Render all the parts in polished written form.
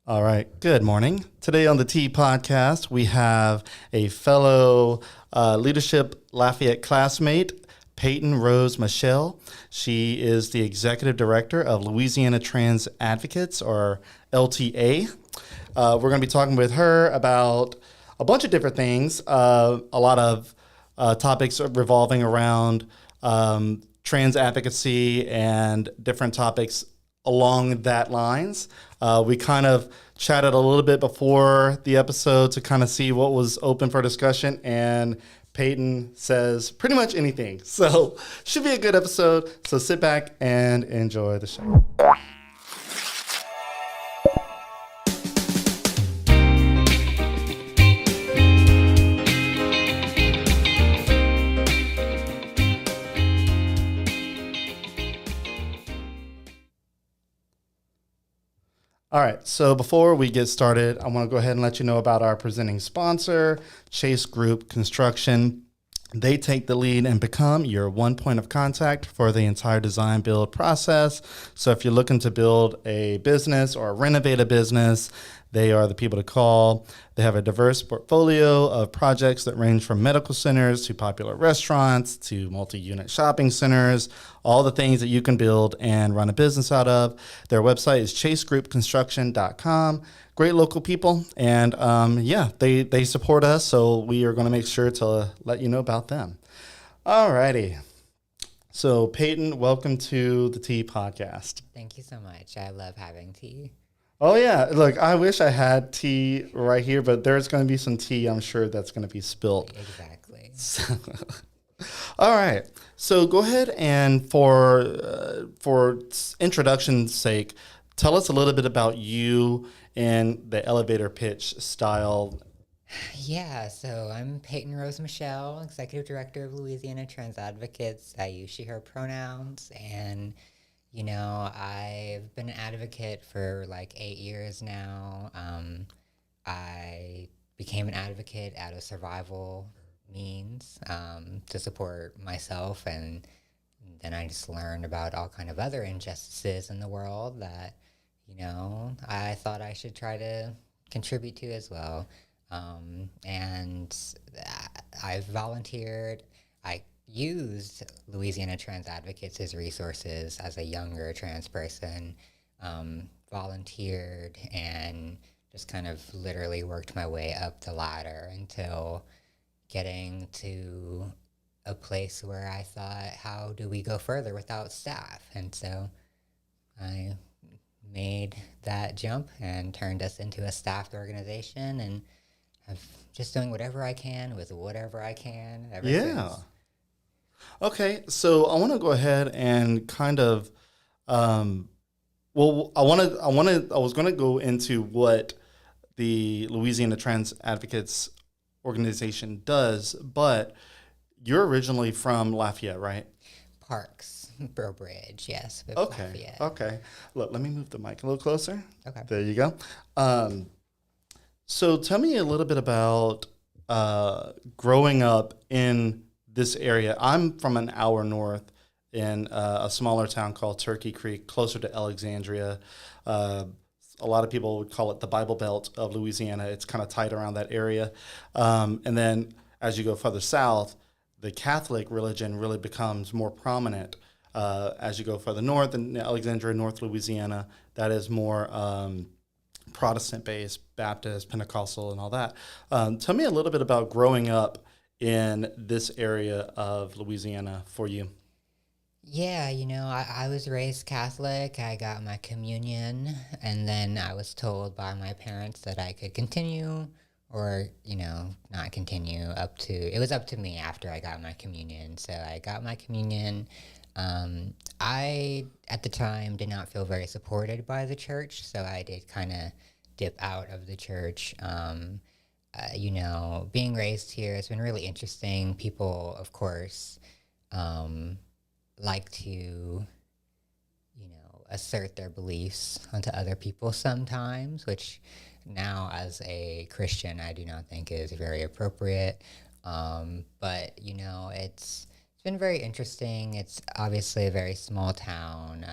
All right. Good morning. Today on the T podcast, we have a fellow leadership Lafayette classmate, Peyton Rose Michelle. She is the executive director of Louisiana Trans Advocates, or LTA. We're going to be talking with her about a bunch of different things, a lot of topics revolving around trans advocacy and different topics along that lines. We kind of chatted a little bit before the episode to kind of see what was open for discussion, and Peyton says pretty much anything. So should be a good episode. So sit back and enjoy the show. All right, so before we get started, I want to go ahead and let you know about our presenting sponsor, Chase Group Construction. They take the lead and become your one point of contact for the entire design build process. So if you're looking to build a business or renovate a business, they are the people to call. They have a diverse portfolio of projects that range from medical centers to popular restaurants to multi-unit shopping centers, all the things that you can build and run a business out of. Their website is chasegroupconstruction.com. Great local people, and they support us, so we are going to make sure to let you know about them. All righty. So Peyton, welcome to the Tea Podcast. Thank you so much. I love having tea. Oh, yeah. Look, I wish I had tea right here, but there's going to be some tea, I'm sure, that's going to be spilt. Exactly. All right. So go ahead and for introduction's sake, tell us a little bit about you and the elevator pitch style. Yeah, so I'm Peyton Rose Michelle, Executive Director of Louisiana Trans Advocates. I use she, her pronouns, and I've been an advocate for like 8 years now. I became an advocate out of survival means to support myself, and then I just learned about all kind of other injustices in the world that, I thought I should try to contribute to as well. And I've volunteered. I used Louisiana Trans Advocates as resources as a younger trans person, volunteered, and just kind of literally worked my way up the ladder until getting to a place where I thought, how do we go further without staff? And so I made that jump and turned us into a staffed organization, and I'm just doing whatever I can with whatever I can ever since. Okay, so I want to go ahead and kind of, I was going to go into what the Louisiana Trans Advocates organization does, but you're originally from Lafayette, right? Parks, Bridge, yes. Okay, Lafayette. okay. Look, let me move the mic a little closer. Okay. There you go. So tell me a little bit about growing up in this area. I'm from an hour north in a smaller town called Turkey Creek, closer to Alexandria. A lot of people would call it the Bible Belt of Louisiana. It's kind of tight around that area. And then as you go further south, the Catholic religion really becomes more prominent. As you go further north in Alexandria, North Louisiana, that is more Protestant-based, Baptist, Pentecostal, and all that. Tell me a little bit about growing up in this area of Louisiana for you. Yeah, I was raised Catholic. I got my communion, and then I was told by my parents that I could continue or, not continue it was up to me after I got my communion. So I got my communion. I, at the time, did not feel very supported by the church, so I did kind of dip out of the church. Being raised here has been really interesting. People, of course, like to, assert their beliefs onto other people sometimes, which now as a Christian, I do not think is very appropriate. But, it's been very interesting. It's obviously a very small town.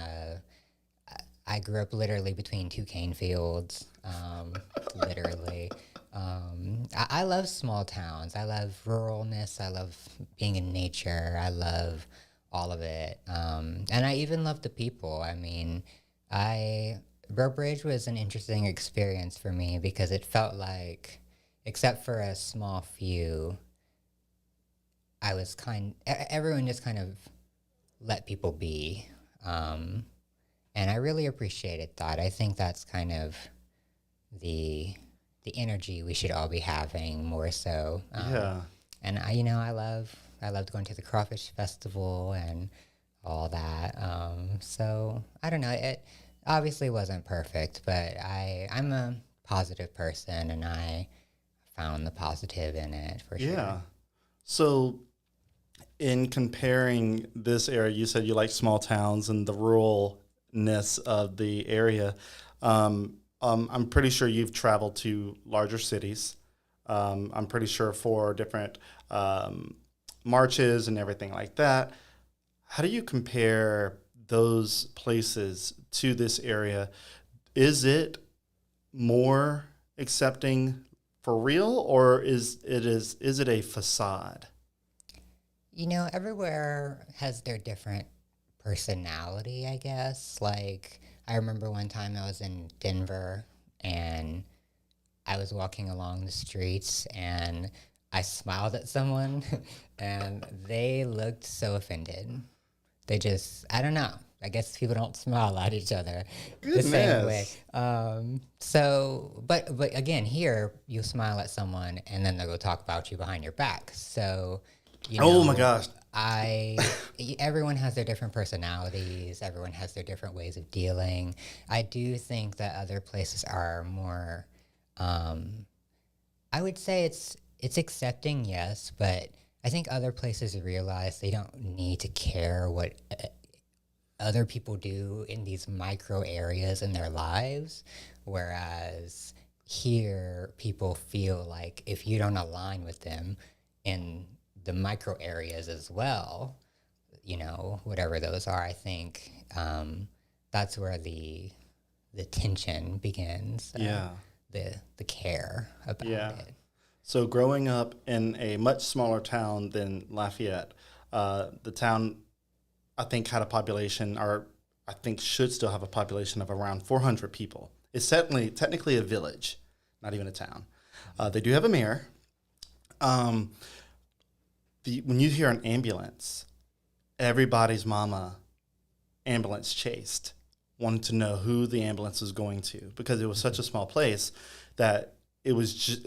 I grew up literally between two cane fields, literally. I love small towns. I love ruralness. I love being in nature. I love all of it. And I even love the people. I mean, Burbridge was an interesting experience for me because it felt like, except for a small few, everyone just kind of let people be. And I really appreciated that. I think that's kind of the energy we should all be having more so. Yeah. And I loved going to the crawfish festival and all that. So I don't know. It obviously wasn't perfect, but I'm a positive person, and I found the positive in it for sure. Yeah. So in comparing this area, you said you like small towns and the ruralness of the area. I'm pretty sure you've traveled to larger cities. I'm pretty sure for different marches and everything like that. How do you compare those places to this area? Is it more accepting for real, or is it a facade? Everywhere has their different personality, I guess. Like, I remember one time I was in Denver and I was walking along the streets and I smiled at someone and they looked so offended. I don't know. I guess people don't smile at each other the same way. But again, here you smile at someone and then they'll go talk about you behind your back. So, Oh my gosh. Everyone has their different personalities. Everyone has their different ways of dealing. I do think that other places are more, I would say it's accepting, yes, but I think other places realize they don't need to care what other people do in these micro areas in their lives, whereas here people feel like if you don't align with them in the micro areas as well, whatever those are, I think that's where the tension begins. Yeah. The care about it. So growing up in a much smaller town than Lafayette, the town, I think, had a population, or I think should still have a population of around 400 people. It's technically a village, not even a town. They do have a mayor. When you hear an ambulance, everybody's mama ambulance chased, wanted to know who the ambulance was going to, because it was such a small place that it was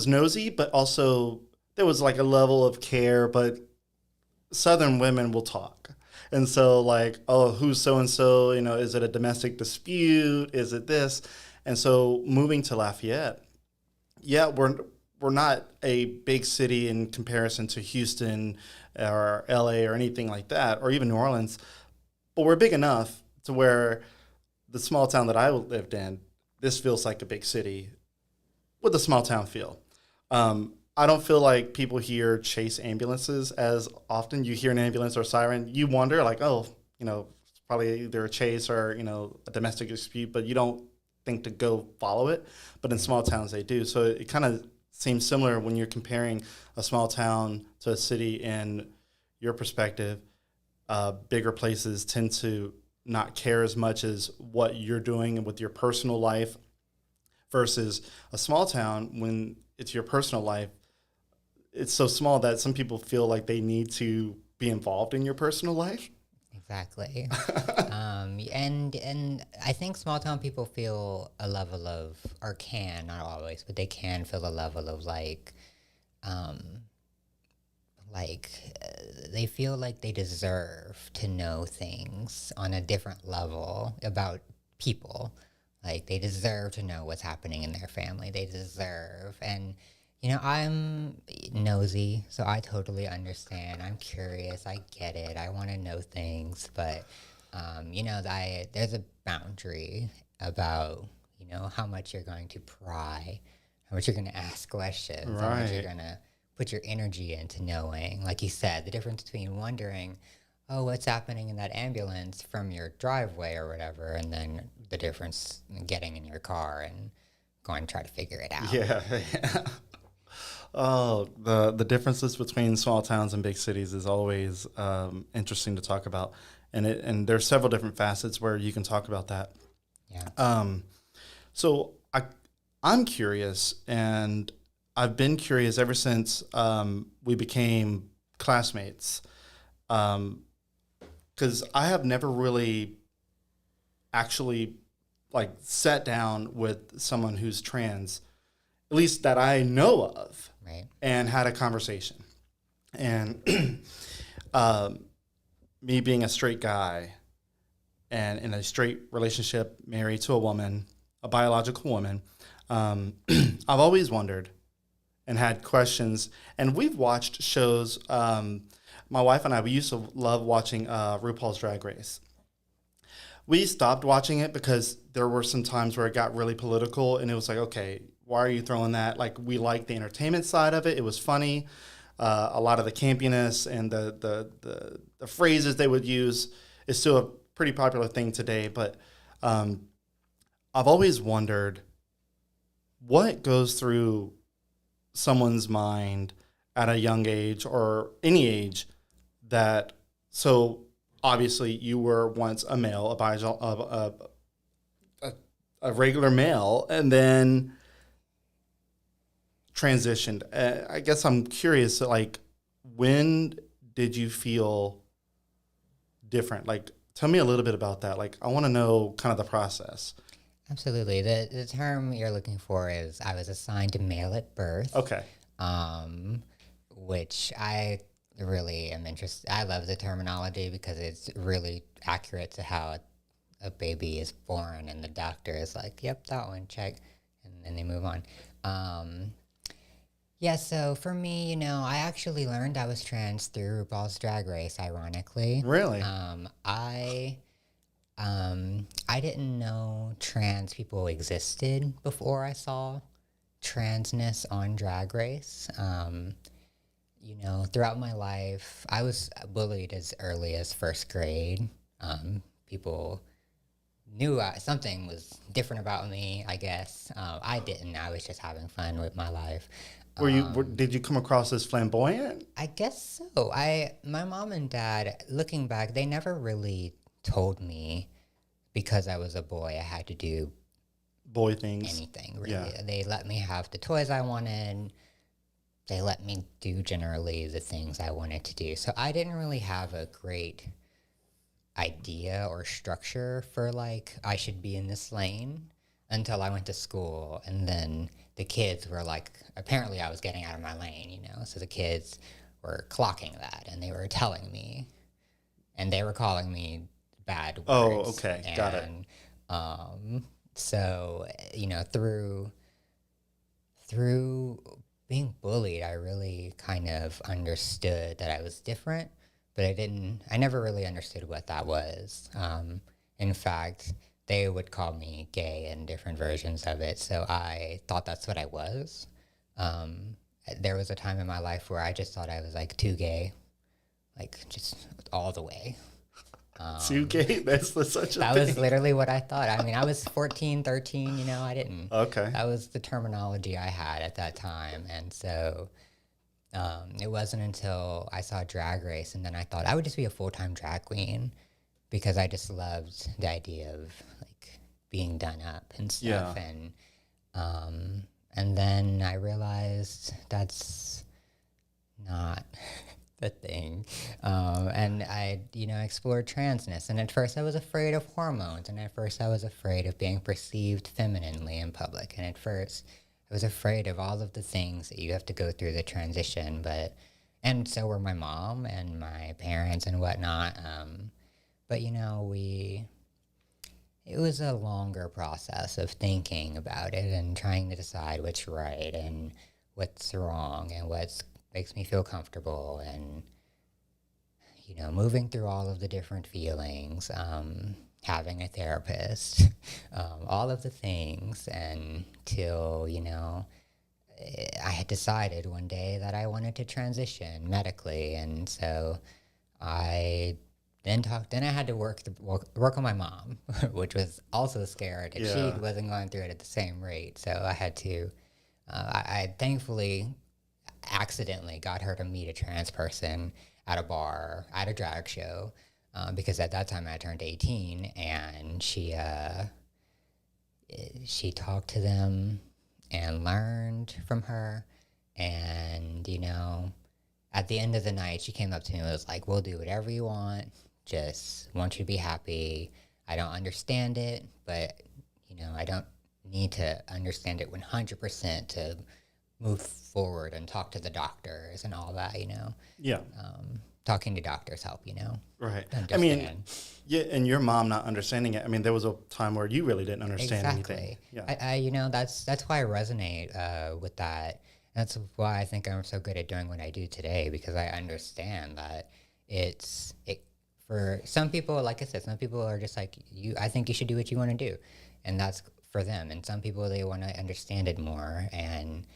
nosy, but also there was like a level of care. But Southern women will talk. And so like, oh, who's so-and-so, is it a domestic dispute? Is it this? And so moving to Lafayette, yeah, we're not a big city in comparison to Houston or LA or anything like that, or even New Orleans, but we're big enough to where the small town that I lived in, this feels like a big city with a small town feel. I don't feel like people here chase ambulances as often. You hear an ambulance or siren, you wonder like, oh, it's probably either a chase or, a domestic dispute, but you don't think to go follow it. But in small towns, they do. So it kind of seems similar when you're comparing a small town to a city in your perspective. Bigger places tend to not care as much as what you're doing with your personal life versus a small town. When it's your personal life, it's so small that some people feel like they need to be involved in your personal life. Exactly. And I think small town people feel a level of, or can, not always, but they can feel a level of they feel like they deserve to know things on a different level about people. Like they deserve to know what's happening in their family. They deserve, and I'm nosy, so I totally understand. I'm curious. I get it. I want to know things, but there's a boundary about how much you're going to pry, how much you're going to ask questions, how much you're going to put your energy into knowing. Like you said, the difference between wondering, oh, what's happening in that ambulance from your driveway or whatever, and then the difference in getting in your car and going to try to figure it out. Yeah. Oh, the differences between small towns and big cities is always interesting to talk about, and there's several different facets where you can talk about that. Yeah. So I'm curious, and I've been curious ever since we became classmates, because I have never really actually like sat down with someone who's trans, at least that I know of, Right. and had a conversation. And me being a straight guy and in a straight relationship, married to a woman, a biological woman, I've always wondered and had questions. And we've watched shows. My wife and I, we used to love watching RuPaul's Drag Race. We stopped watching it because there were some times where it got really political, and it was like, okay, why are you throwing that? Like, we liked the entertainment side of it. It was funny. A lot of the campiness and the phrases they would use is still a pretty popular thing today. But I've always wondered what goes through someone's mind at a young age or any age that, so obviously you were once a male, a regular male, and then transitioned. I guess I'm curious, like, when did you feel different? Like, tell me a little bit about that. Like, I want to know kind of the process. Absolutely. The term you're looking for is I was assigned male at birth. Okay. Which I really am interested. I love the terminology because it's really accurate to how a baby is born, and the doctor is like, "Yep, that one, check," and then they move on. Yeah. So for me, I actually learned I was trans through RuPaul's Drag Race. Ironically, Really? I didn't know trans people existed before I saw transness on Drag Race. Throughout my life, I was bullied as early as first grade. People knew something was different about me, I guess. I didn't. I was just having fun with my life. Did you come across as flamboyant? I guess so. My mom and dad, looking back, they never really told me because I was a boy I had to do Boy things. anything, really. Yeah. They let me have the toys I wanted. They let me do generally the things I wanted to do. So I didn't really have a great idea or structure for like I should be in this lane until I went to school, and then the kids were like, apparently I was getting out of my lane, so the kids were clocking that, and they were telling me, and they were calling me bad words. Oh, okay. Got it. So, through being bullied, I really kind of understood that I was different, but I never really understood what that was. In fact, they would call me gay in different versions of it, so I thought that's what I was. There was a time in my life where I just thought I was like too gay, like just all the way. Too gay? That's such a That thing. was literally what I thought. I mean, I was 14, 13, I didn't. Okay. That was the terminology I had at that time. And so it wasn't until I saw Drag Race, and then I thought I would just be a full-time drag queen because I just loved the idea of like being done up and stuff. Yeah. And then I realized that's not the thing. And I, explored transness. And at first I was afraid of hormones. And at first I was afraid of being perceived femininely in public. And at first I was afraid of all of the things that you have to go through the transition. And so were my mom and my parents and whatnot. But, it was a longer process of thinking about it and trying to decide what's right and what's wrong and what makes me feel comfortable, and moving through all of the different feelings, having a therapist, all of the things, until I had decided one day that I wanted to transition medically. And so I Then I had to work on my mom, which was also scared, and she Yeah. wasn't going through it at the same rate. So I had to. I thankfully accidentally got her to meet a trans person at a bar at a drag show, because at that time I turned 18, and she talked to them and learned from her, and at the end of the night, she came up to me and was like, "We'll do whatever you want. Just want you to be happy. I don't understand it, but, I don't need to understand it 100% to move forward and talk to the doctors and all that, Yeah. Talking to doctors help, Right. understand. I mean, yeah, and your mom not understanding it. I mean, there was a time where you really didn't understand anything. Yeah. That's why I resonate with that. That's why I think I'm so good at doing what I do today, because I understand that for some people, like I said, some people are just like you. I think you should do what you want to do, and that's for them. And some people, they want to understand it more, and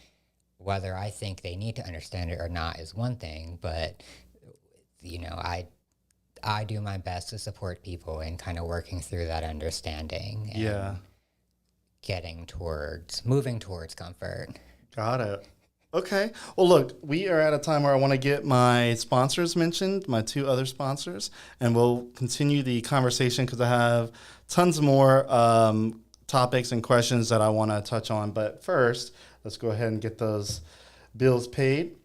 whether I think they need to understand it or not is one thing. But I do my best to support people in kind of working through that understanding. And Yeah. moving towards comfort. Got it. Okay. Well, look, we are at a time where I want to get my sponsors mentioned, my two other sponsors, and we'll continue the conversation because I have tons more topics and questions that I want to touch on. But first, let's go ahead and get those bills paid.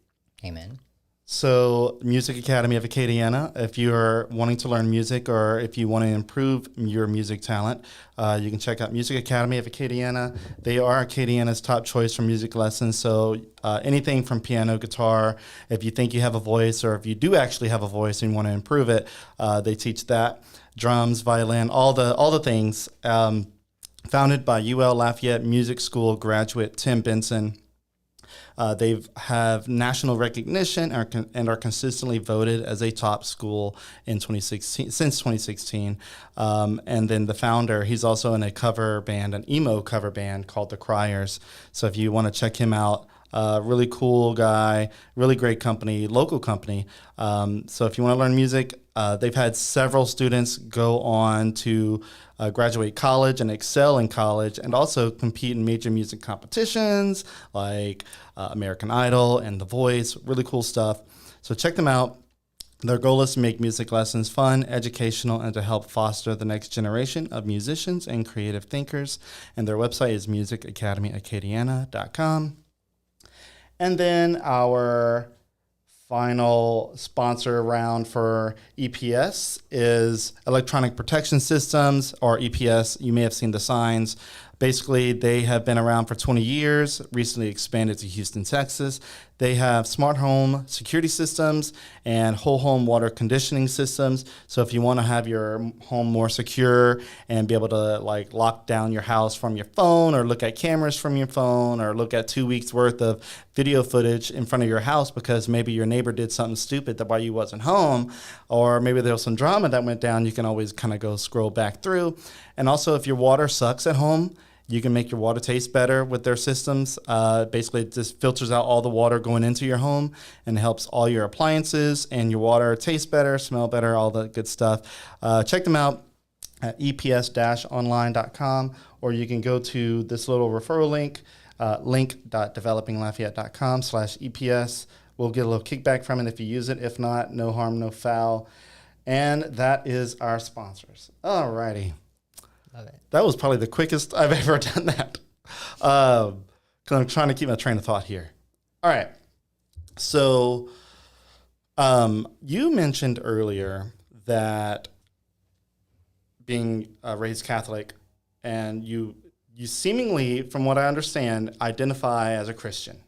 Amen. So, Music Academy of Acadiana, if you're wanting to learn music or if you want to improve your music talent, you can check out Music Academy of Acadiana. They are Acadiana's top choice for music lessons. So, anything from piano, guitar, if you think you have a voice or if you do actually have a voice and you want to improve it, they teach that. Drums, violin, all the things. Founded by UL Lafayette Music School graduate Tim Benson. They have national recognition and are consistently voted as a top school in 2016 since 2016. And then the founder, he's also in a cover band, an emo cover band called The Criers. So if you want to check him out, really cool guy, really great company, local company. So if you want to learn music, they've had several students go on to graduate college and excel in college and also compete in major music competitions like American Idol and The Voice. Really cool stuff. So check them out. Their goal is to make music lessons fun, educational, and to help foster the next generation of musicians and creative thinkers. And their website is musicacademyacadiana.com. And then our final sponsor round for EPS is Electronic Protection Systems, or EPS. You may have seen the signs. Basically, they have been around for 20 years, recently expanded to Houston, Texas. They have smart home security systems and whole home water conditioning systems. So if you want to have your home more secure and be able to lock down your house from your phone or look at cameras from your phone or look at 2 weeks worth of video footage in front of your house because maybe your neighbor did something stupid while you wasn't home, or maybe there was some drama that went down, you can always kind of go scroll back through. And also if your water sucks at home, you can make your water taste better with their systems. Basically, it just filters out all the water going into your home and helps all your appliances and your water taste better, smell better, all the good stuff. Check them out at eps-online.com, or you can go to this little referral link, link.developinglafayette.com/EPS. We'll get a little kickback from it if you use it. If not, no harm, no foul. And that is our sponsors. All righty. Love it. That was probably the quickest I've ever done that. Because I'm trying to keep my train of thought here. All right. So you mentioned earlier that being raised Catholic, and you seemingly, from what I understand, identify as a Christian.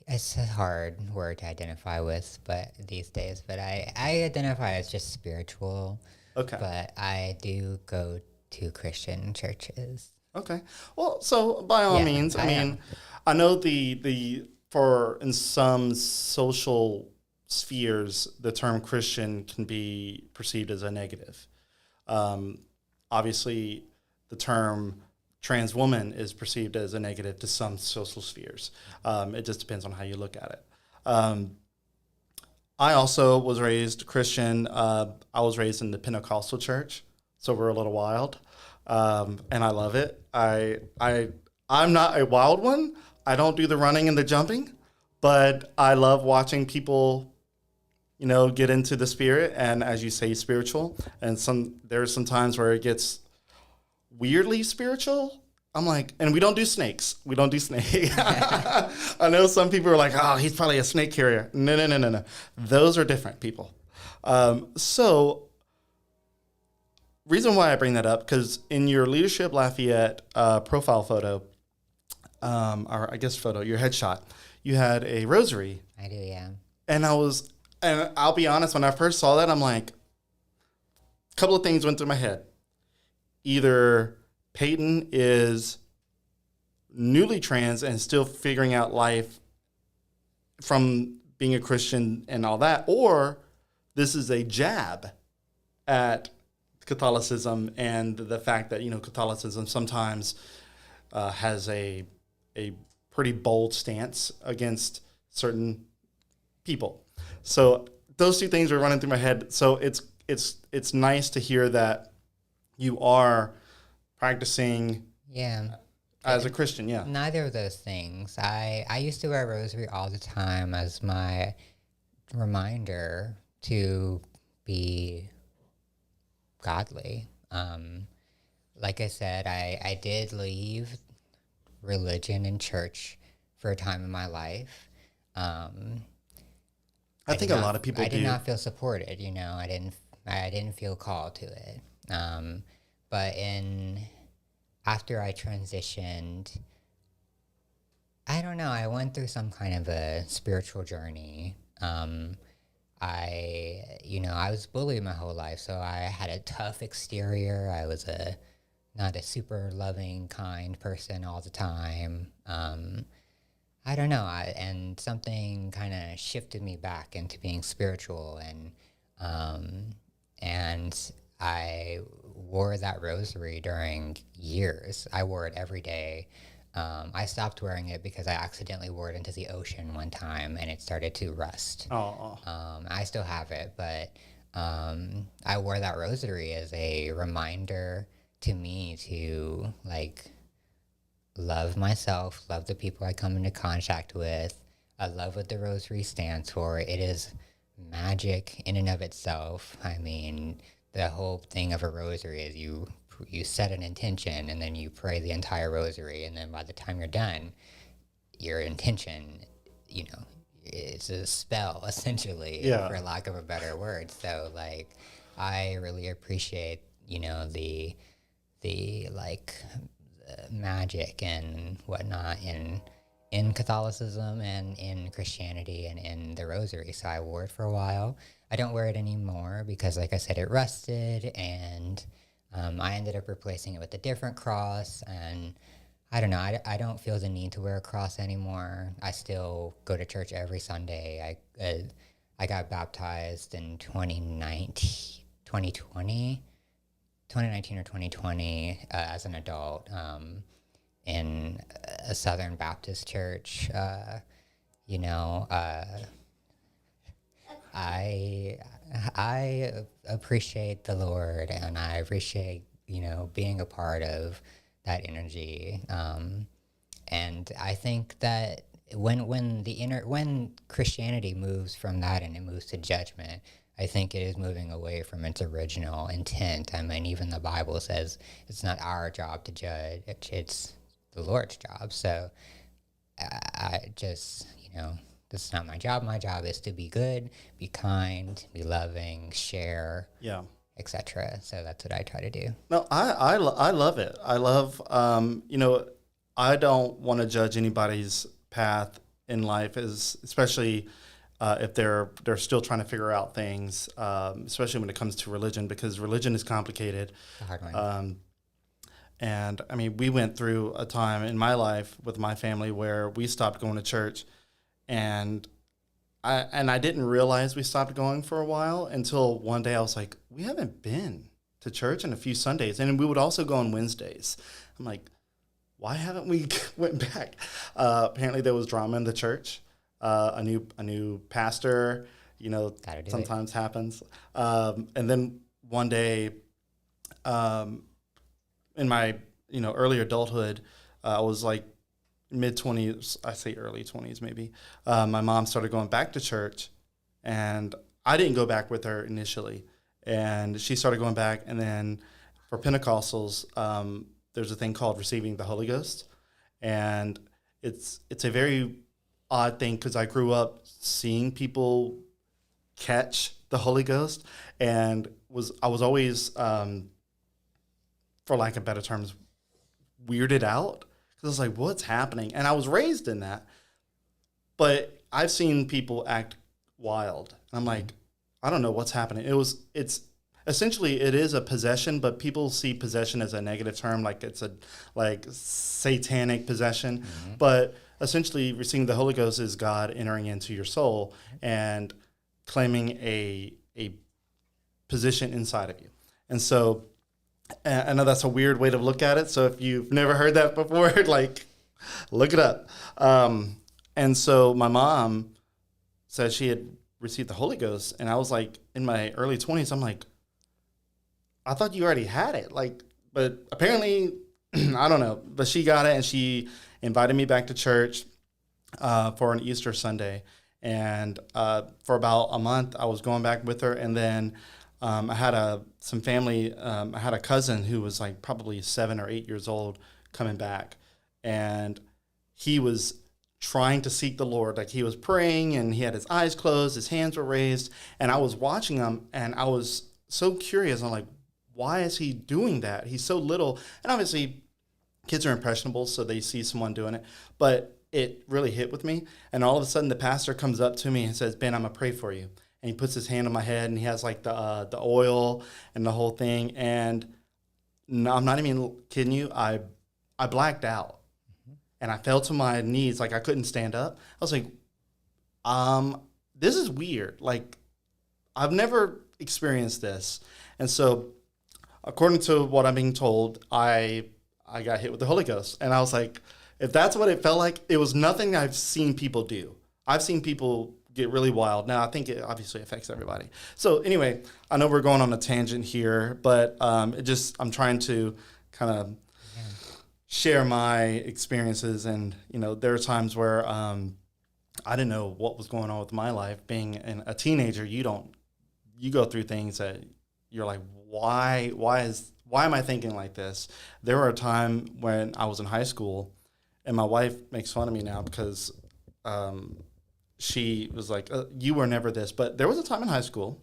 It's a hard word to identify with, but these days, I identify as just spiritual. Okay. But I do go to Christian churches. Okay. Well, so by all means, I mean, I know in some social spheres, the term Christian can be perceived as a negative. Obviously, the term trans woman is perceived as a negative to some social spheres. It just depends on how you look at it. I also was raised Christian. I was raised in the Pentecostal church, so we're a little wild, and I love it. I'm not a wild one. I don't do the running and the jumping, but I love watching people, get into the spirit and, as you say, spiritual. And there's some times where it gets weirdly spiritual. I'm like, and we don't do snakes. We don't do snake. I know some people are like, oh, he's probably a snake carrier. No. Those are different people. So reason why I bring that up, because in your Leadership Lafayette profile photo, or I guess photo, your headshot, you had a rosary. I do, yeah. And I'll be honest, when I first saw that, I'm like, a couple of things went through my head. Either Peyton is newly trans and still figuring out life from being a Christian and all that, or this is a jab at Catholicism and the fact that, Catholicism sometimes has a pretty bold stance against certain people. So those two things were running through my head. So it's nice to hear that you are practicing as a Christian. Yeah. Neither of those things. I used to wear a rosary all the time as my reminder to be godly. Like I said, I did leave religion and church for a time in my life. I think a lot of people do. I did not feel supported, I didn't feel called to it. But after I transitioned, I don't know, I went through some kind of a spiritual journey. I was bullied my whole life, so I had a tough exterior. I was not a super loving, kind person all the time. I don't know, and something kind of shifted me back into being spiritual, and I wore that rosary during years. I wore it every day. I stopped wearing it because I accidentally wore it into the ocean one time and it started to rust. I still have it, but I wore that rosary as a reminder to me to love myself, love the people I come into contact with. I love what the rosary stands for. It is magic in and of itself. I mean, the whole thing of a rosary is you set an intention and then you pray the entire rosary, and then by the time you're done, your intention, it's a spell essentially, for lack of a better word. So I really appreciate, the magic and whatnot in Catholicism and in Christianity and in the rosary. So I wore it for a while. I don't wear it anymore because, like I said, it rusted, and I ended up replacing it with a different cross. And I don't know, I don't feel the need to wear a cross anymore. I still go to church every Sunday. I got baptized in 2019 or 2020 as an adult in a Southern Baptist church. I appreciate the Lord, and I appreciate, being a part of that energy. And I think that when Christianity moves from that and it moves to judgment, I think it is moving away from its original intent. I mean, even the Bible says it's not our job to judge, it's the Lord's job. So I just, this is not my job. My job is to be good, be kind, be loving, share, etc. So that's what I try to do. No, I love it. I love, I don't want to judge anybody's path in life, especially if they're still trying to figure out things, especially when it comes to religion, because religion is complicated. It's a hard one. And I mean, we went through a time in my life with my family where we stopped going to church, and I didn't realize we stopped going for a while until one day I was like, we haven't been to church in a few Sundays, and we would also go on Wednesdays. I'm like, why haven't we went back? Apparently there was drama in the church. A new pastor, Gotta do sometimes happens. And then one day, in my, early adulthood, I was like mid-20s, I say early 20s maybe. My mom started going back to church, and I didn't go back with her initially. And she started going back, and then for Pentecostals, there's a thing called receiving the Holy Ghost. And it's a very odd thing because I grew up seeing people catch the Holy Ghost, and I was always, for lack of better terms, weirded out because I was like, what's happening? And I was raised in that, but I've seen people act wild. I'm like, I don't know what's happening. It's essentially, it is a possession, but people see possession as a negative term, like it's a like satanic possession. Mm-hmm. But essentially, receiving the Holy Ghost is God entering into your soul and claiming a position inside of you. And so I know that's a weird way to look at it. So if you've never heard that before, like, look it up. And so my mom said she had received the Holy Ghost, and I was like, in my early 20s, I'm like, I thought you already had it. Like, but apparently, I don't know. But she got it, and she invited me back to church for an Easter Sunday. And for about a month, I was going back with her, and then I had some family. I had a cousin who was like probably 7 or 8 years old coming back, and he was trying to seek the Lord. Like, he was praying, and he had his eyes closed, his hands were raised, and I was watching him, and I was so curious. I'm like, why is he doing that? He's so little, and obviously kids are impressionable, so they see someone doing it, but it really hit with me. And all of a sudden, the pastor comes up to me and says, Ben, I'm gonna pray for you. And he puts his hand on my head, and he has like the oil and the whole thing. And no, I'm not even kidding you. I blacked out, and I fell to my knees. Like, I couldn't stand up. I was like, this is weird. Like, I've never experienced this. And so, according to what I'm being told, I got hit with the Holy Ghost. And I was like, if that's what it felt like, it was nothing I've seen people do. I've seen people get really wild. Now, I think it obviously affects everybody. So anyway, I know we're going on a tangent here, but I'm trying to kind of share my experiences. And, there are times where I didn't know what was going on with my life. Being a teenager, you go through things that you're like, why am I thinking like this? There were a time when I was in high school, and my wife makes fun of me now because she was like, you were never this. But there was a time in high school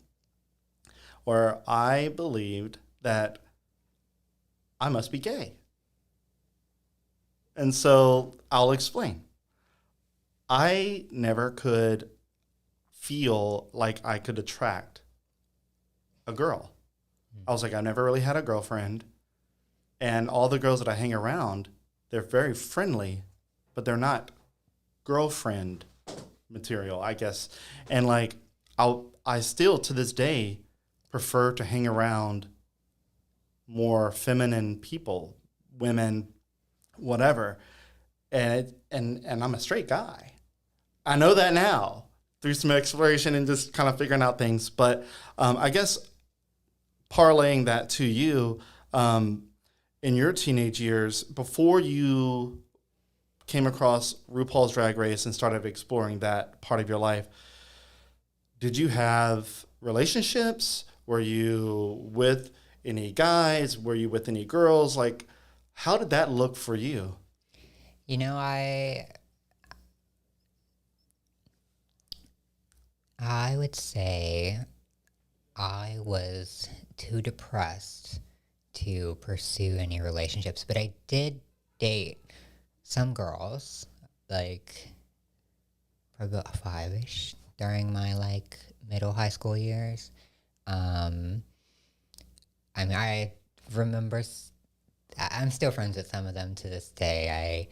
where I believed that I must be gay. And so I'll explain. I never could feel like I could attract a girl. I was like, I never really had a girlfriend. And all the girls that I hang around, they're very friendly, but they're not girlfriend material, I guess. And like, I still to this day prefer to hang around more feminine people, women, whatever. And I'm a straight guy. I know that now through some exploration and just kind of figuring out things. But I guess parlaying that to you, in your teenage years, before you came across RuPaul's Drag Race and started exploring that part of your life, did you have relationships? Were you with any guys? Were you with any girls? Like, how did that look for you? I would say I was too depressed to pursue any relationships, but I did date some girls, like probably about 5-ish during my like middle high school years. I remember I'm still friends with some of them to this day.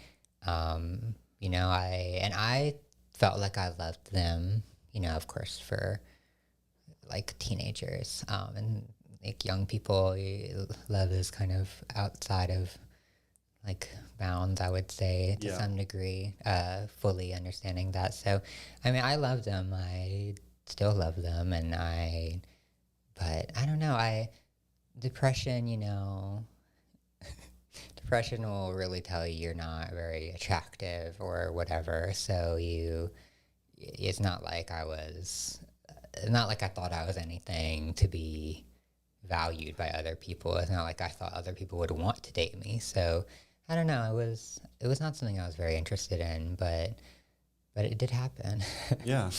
I felt like I loved them, of course, for like teenagers, and like young people, love is kind of outside of like bounds, I would say, to some degree, fully understanding that. So, I loved them. I still love them, but I don't know, depression, depression will really tell you you're not very attractive or whatever. So it's not like I thought I was anything to be valued by other people. It's not like I thought other people would want to date me. So I don't know. It was not something I was very interested in, but it did happen. Yeah.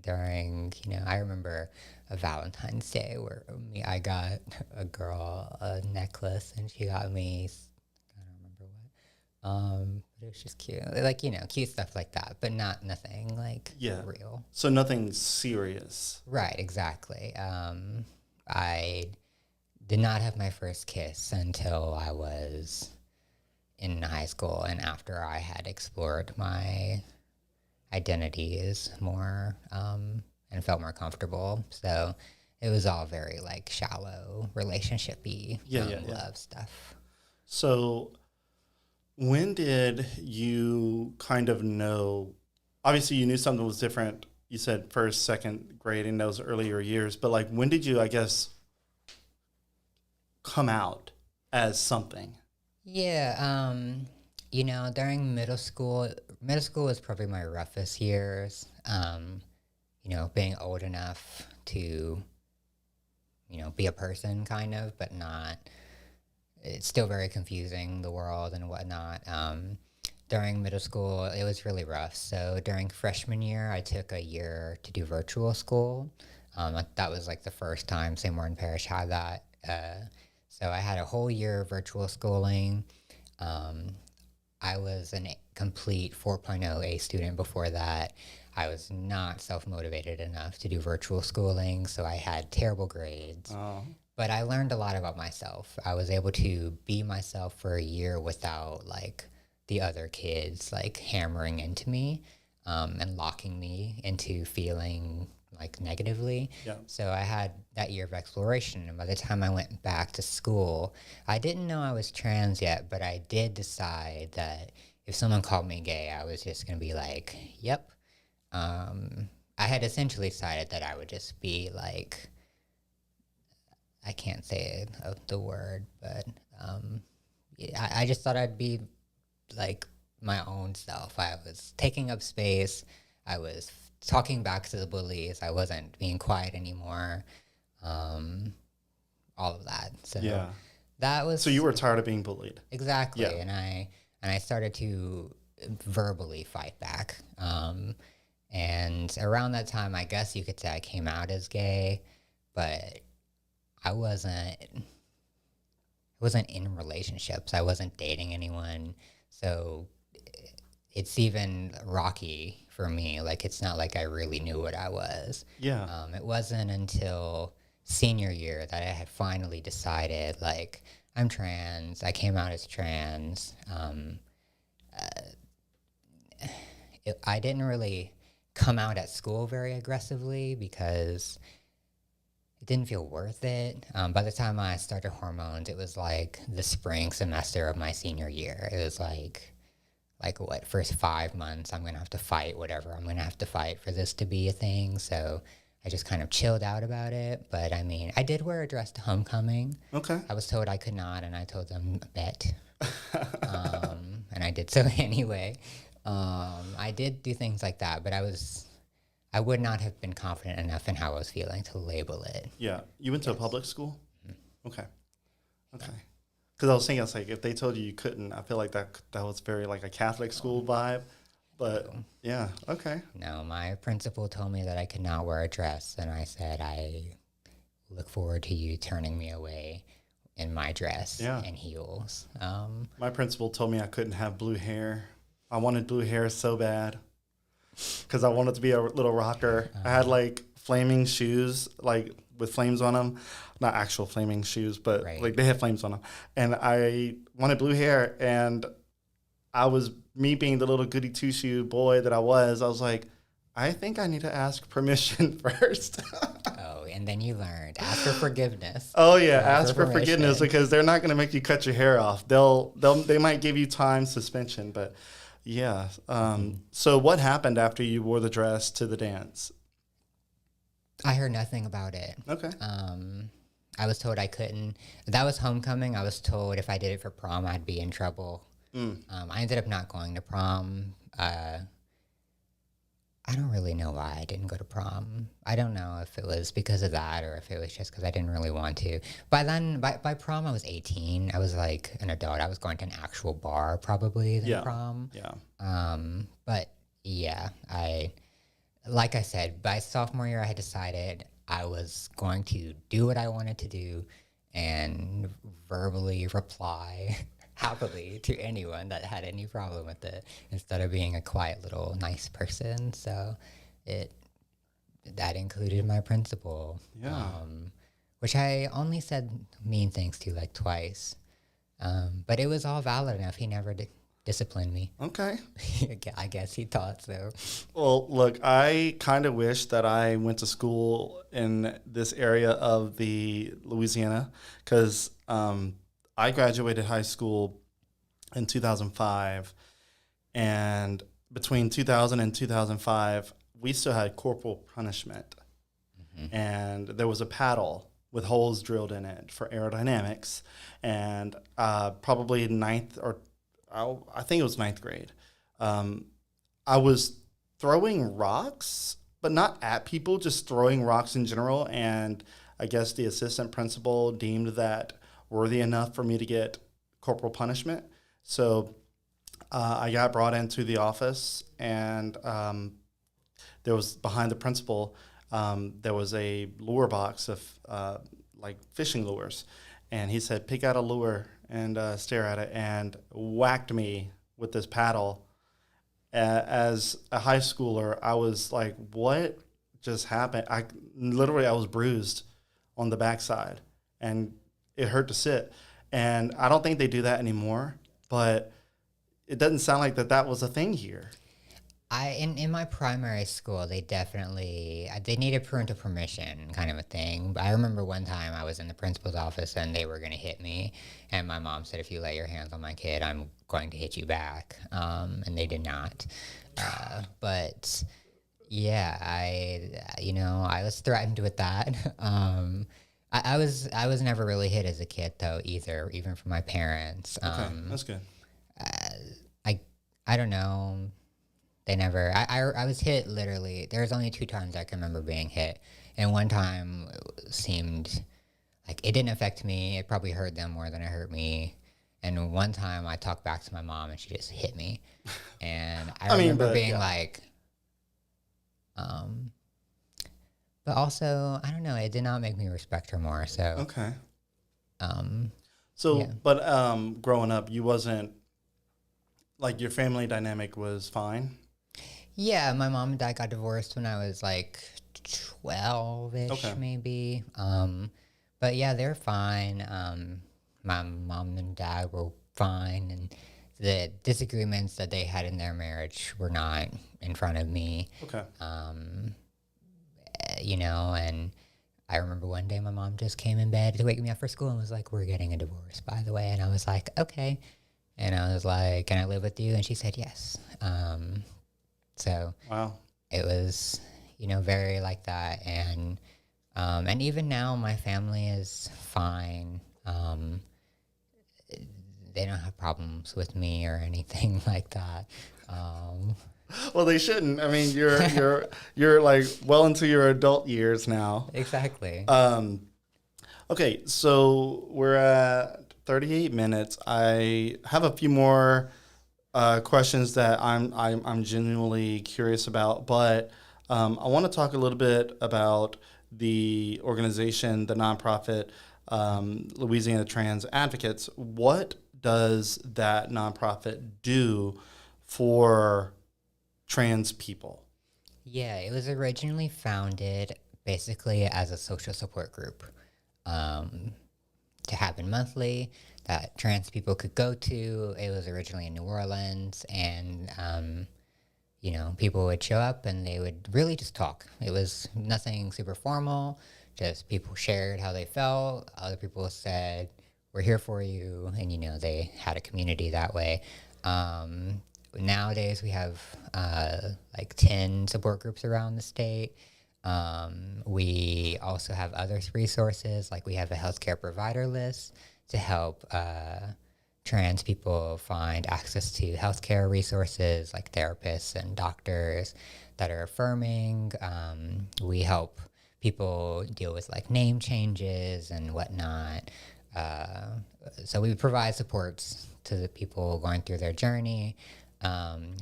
During, I remember a Valentine's Day where I got a girl a necklace and she got me, I don't remember what. But it was just cute. Like, cute stuff like that, but nothing like real. So nothing serious. Right, exactly. I did not have my first kiss until I was in high school and after I had explored my identities more and felt more comfortable. So it was all very like shallow relationship-y love stuff. So when did you kind of know, obviously you knew something was different, you said first, second grade in those earlier years, but like when did you, I guess, come out as something? Yeah, during middle school was probably my roughest years. Being old enough to, be a person kind of, but not, it's still very confusing, the world and whatnot. During middle school, it was really rough. So during freshman year, I took a year to do virtual school. That was like the first time St. Martin Parish had that. So I had a whole year of virtual schooling. I was a complete 4.0 A student before that. I was not self-motivated enough to do virtual schooling, so I had terrible grades. Oh. But I learned a lot about myself. I was able to be myself for a year without, like, the other kids, like, hammering into me and locking me into feeling, like, negatively. Yeah. So I had that year of exploration, and by the time I went back to school, I didn't know I was trans yet, but I did decide that if someone called me gay, I was just going to be like, yep. I had essentially decided that I would just be like, I can't say the word, but I just thought I'd be like my own self. I was taking up space. I was talking back to the bullies. I wasn't being quiet anymore. All of that. So yeah. That was. So you were tired of being bullied. Exactly. Yeah. And I started to verbally fight back. And around that time, I guess you could say I came out as gay, but I wasn't in relationships. I wasn't dating anyone. So it's even rocky for me. Like, it's not like I really knew what I was. Yeah. It wasn't until senior year that I had finally decided, like, I'm trans. I came out as trans. I didn't really come out at school very aggressively because it didn't feel worth it. By the time I started hormones, it was like the spring semester of my senior year. It was like what, first 5 months, I'm going to have to fight whatever I'm going to have to fight for this to be a thing. So I just kind of chilled out about it. But I mean, I did wear a dress to homecoming. Okay. I was told I could not, and I told them, bet. And I did so anyway. I did do things like that, but I would not have been confident enough in how I was feeling to label it. Yeah. You went to a public school? Mm-hmm. Okay. Because I was thinking, it's like, if they told you couldn't, I feel like that was very like a Catholic school vibe. But yeah, okay. No, my principal told me that I could not wear a dress, and I said, I look forward to you turning me away in my dress and heels. My principal told me I couldn't have blue hair. I wanted blue hair so bad because I wanted to be a little rocker. I had like flaming shoes, like with flames on them. Not actual flaming shoes, but like they had flames on them. And I wanted blue hair, and me being the little goody two-shoe boy that I was like, I think I need to ask permission first. And then you learned, ask for forgiveness. Oh yeah, ask for forgiveness, because they're not going to make you cut your hair off. They might give you time suspension, but yeah. So what happened after you wore the dress to the dance? I heard nothing about it. Okay. I was told I couldn't. That was homecoming. I was told if I did it for prom, I'd be in trouble. I ended up not going to prom. I don't really know why I didn't go to prom. I don't know if it was because of that or if it was just because I didn't really want to. By then, by prom, I was 18. I was like an adult. I was going to an actual bar probably than prom. Yeah. But yeah, like I said, by sophomore year, I had decided I was going to do what I wanted to do and verbally reply happily to anyone that had any problem with it instead of being a quiet little nice person. So that included my principal, which I only said mean things to like twice. But it was all valid enough. He never disciplined me. Okay. I guess he thought so. Well, look, I kind of wish that I went to school in this area of the Louisiana because I graduated high school in 2005, and between 2000 and 2005, we still had corporal punishment, and there was a paddle with holes drilled in it for aerodynamics, and probably I think it was ninth grade, I was throwing rocks, but not at people, just throwing rocks in general, and I guess the assistant principal deemed that worthy enough for me to get corporal punishment. So I got brought into the office, and there was behind the principal, there was a lure box of like fishing lures, and he said, "Pick out a lure and stare at it," and whacked me with this paddle. As a high schooler, I was like, "What just happened?" I was bruised on the backside, and it hurt to sit. And I don't think they do that anymore, but it doesn't sound like that was a thing here. In my primary school, they needed parental permission kind of a thing. But I remember one time I was in the principal's office and they were going to hit me. And my mom said, "If you lay your hands on my kid, I'm going to hit you back." And they did not. But yeah, I was threatened with that. I was never really hit as a kid though either, even from my parents. Okay, that's good. I don't know. They never. I was hit literally. There's only 2 times I can remember being hit, and one time seemed like it didn't affect me. It probably hurt them more than it hurt me. And one time I talked back to my mom, and she just hit me, and I remember being like, But also, I don't know. It did not make me respect her more. So okay. Yeah. But growing up, you wasn't like your family dynamic was fine. Yeah, my mom and dad got divorced when I was like 12-ish, maybe. But yeah, they're fine. My mom and dad were fine, and the disagreements that they had in their marriage were not in front of me. Okay. And I remember one day my mom just came in bed to wake me up for school and was like, "We're getting a divorce, by the way." And I was like, "Okay." And I was like, "Can I live with you?" And she said, "Yes." So wow, it was, very like that. And even now my family is fine. They don't have problems with me or anything like that. Well, they shouldn't. I mean, you're like well into your adult years now. Exactly. Okay, so we're at 38 minutes. I have a few more questions that I'm genuinely curious about, but I want to talk a little bit about the organization, the nonprofit Louisiana Trans Advocates. What does that nonprofit do for trans people? Yeah, it was originally founded basically as a social support group to happen monthly that trans people could go to. It was originally in New Orleans, and people would show up and they would really just talk. It was nothing super formal, just people shared how they felt. Other people said, "We're here for you," and they had a community that way. Nowadays we have like 10 support groups around the state. We also have other resources, like we have a healthcare provider list to help trans people find access to healthcare resources like therapists and doctors that are affirming. We help people deal with like name changes and whatnot. So we provide supports to the people going through their journey.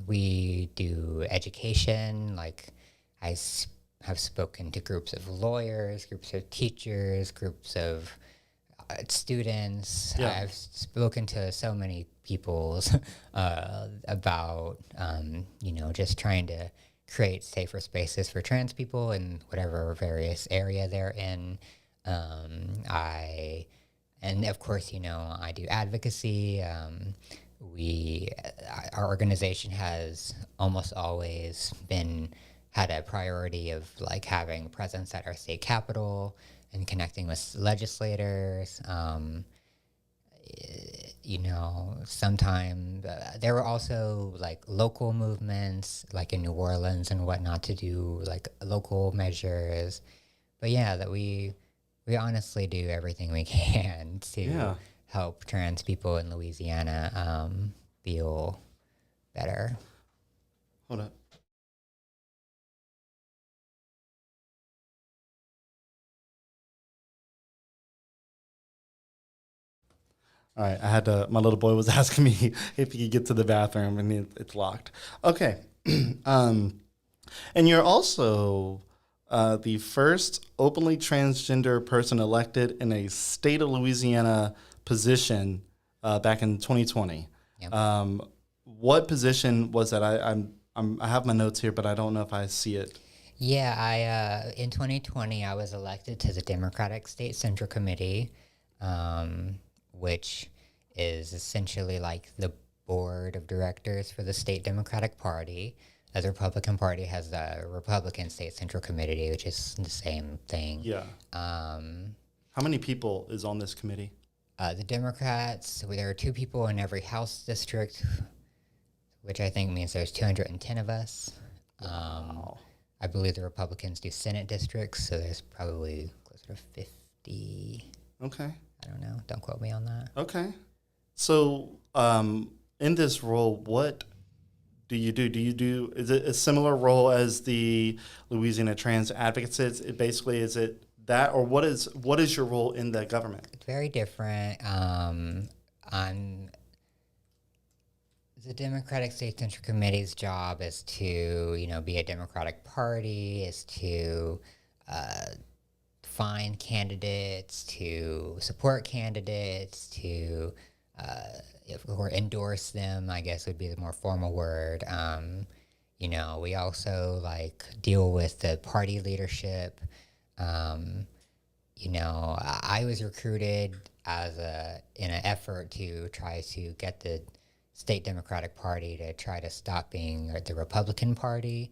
We do education, like have spoken to groups of lawyers, groups of teachers, groups of students. Yeah. I've spoken to so many people about, just trying to create safer spaces for trans people in whatever various area they're in. And of course, I do advocacy. Our organization has almost always had a priority of like having presence at our state capitol and connecting with legislators. Sometimes there were also like local movements, like in New Orleans and whatnot, to do like local measures. But yeah, that we honestly do everything we can to help trans people in Louisiana feel better. Hold up. All right, my little boy was asking me if he could get to the bathroom, and it's locked. Okay. And you're also the first openly transgender person elected in a state of Louisiana position back in 2020. Yep. What position was that? I have my notes here, but I don't know if I see it. Yeah, in 2020, I was elected to the Democratic State Central Committee, which is essentially like the board of directors for the state Democratic Party. The Republican Party has the Republican State Central Committee, which is the same thing. Yeah. How many people is on this committee? The Democrats, there are 2 people in every House district, which I think means there's 210 of us. Wow. I believe the Republicans do Senate districts, so there's probably closer to 50. Okay. I don't know. Don't quote me on that. Okay. So, in this role, what do you do? Is it a similar role as the Louisiana Trans Advocates? Is it that, or what is your role in the government? It's very different. The Democratic State Central Committee's job is to, be a Democratic Party, is to find candidates, to support candidates, to or endorse them, I guess would be the more formal word. We also like deal with the party leadership. I was recruited in an effort to try to get the state Democratic Party to try to stop being the Republican Party,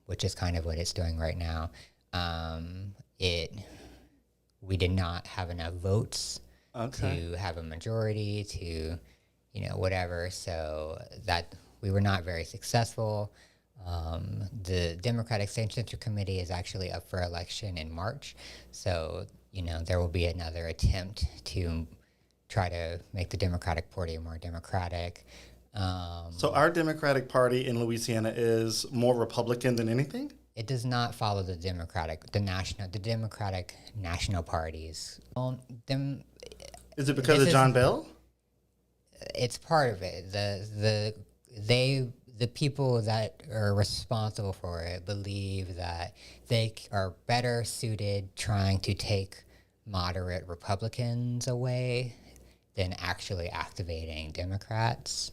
which is kind of what it's doing right now. We did not have enough votes to have a majority to, whatever. So that we were not very successful. The Democratic State Central Committee is actually up for election in March. So, there will be another attempt to try to make the Democratic Party more democratic. So our Democratic Party in Louisiana is more Republican than anything? It does not follow the Democratic National Parties. Is it because of John Bell? It's part of it. The people that are responsible for it believe that they are better suited trying to take moderate Republicans away than actually activating Democrats,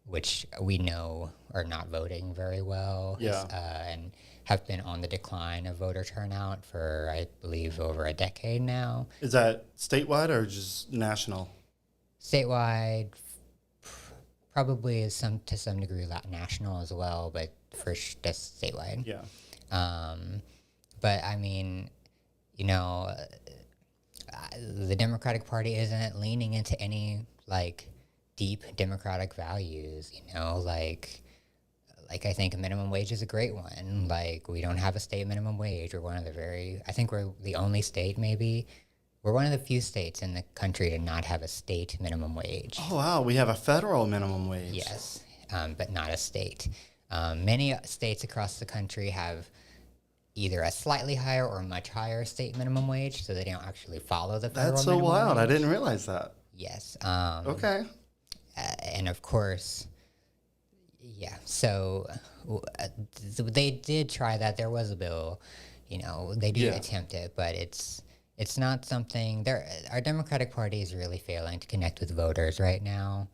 which we know are not voting very well. And have been on the decline of voter turnout for, I believe, over a decade now. Is that statewide or just national? Statewide, probably is to some degree national as well, but just statewide. Yeah. But I mean, the Democratic Party isn't leaning into any like deep democratic values, like like, I think minimum wage is a great one. Like, we don't have a state minimum wage. We're one of the I think we're the only state, maybe. We're one of the few states in the country to not have a state minimum wage. Oh, wow. We have a federal minimum wage. Yes, but not a state. Many states across the country have either a slightly higher or much higher state minimum wage, so they don't actually follow the federal That's so minimum wild. wage. I didn't realize that. Yes. Okay. And of course, yeah. So they did try that. There was a bill, they did attempt it, but it's not something. Our Democratic Party is really failing to connect with voters right now.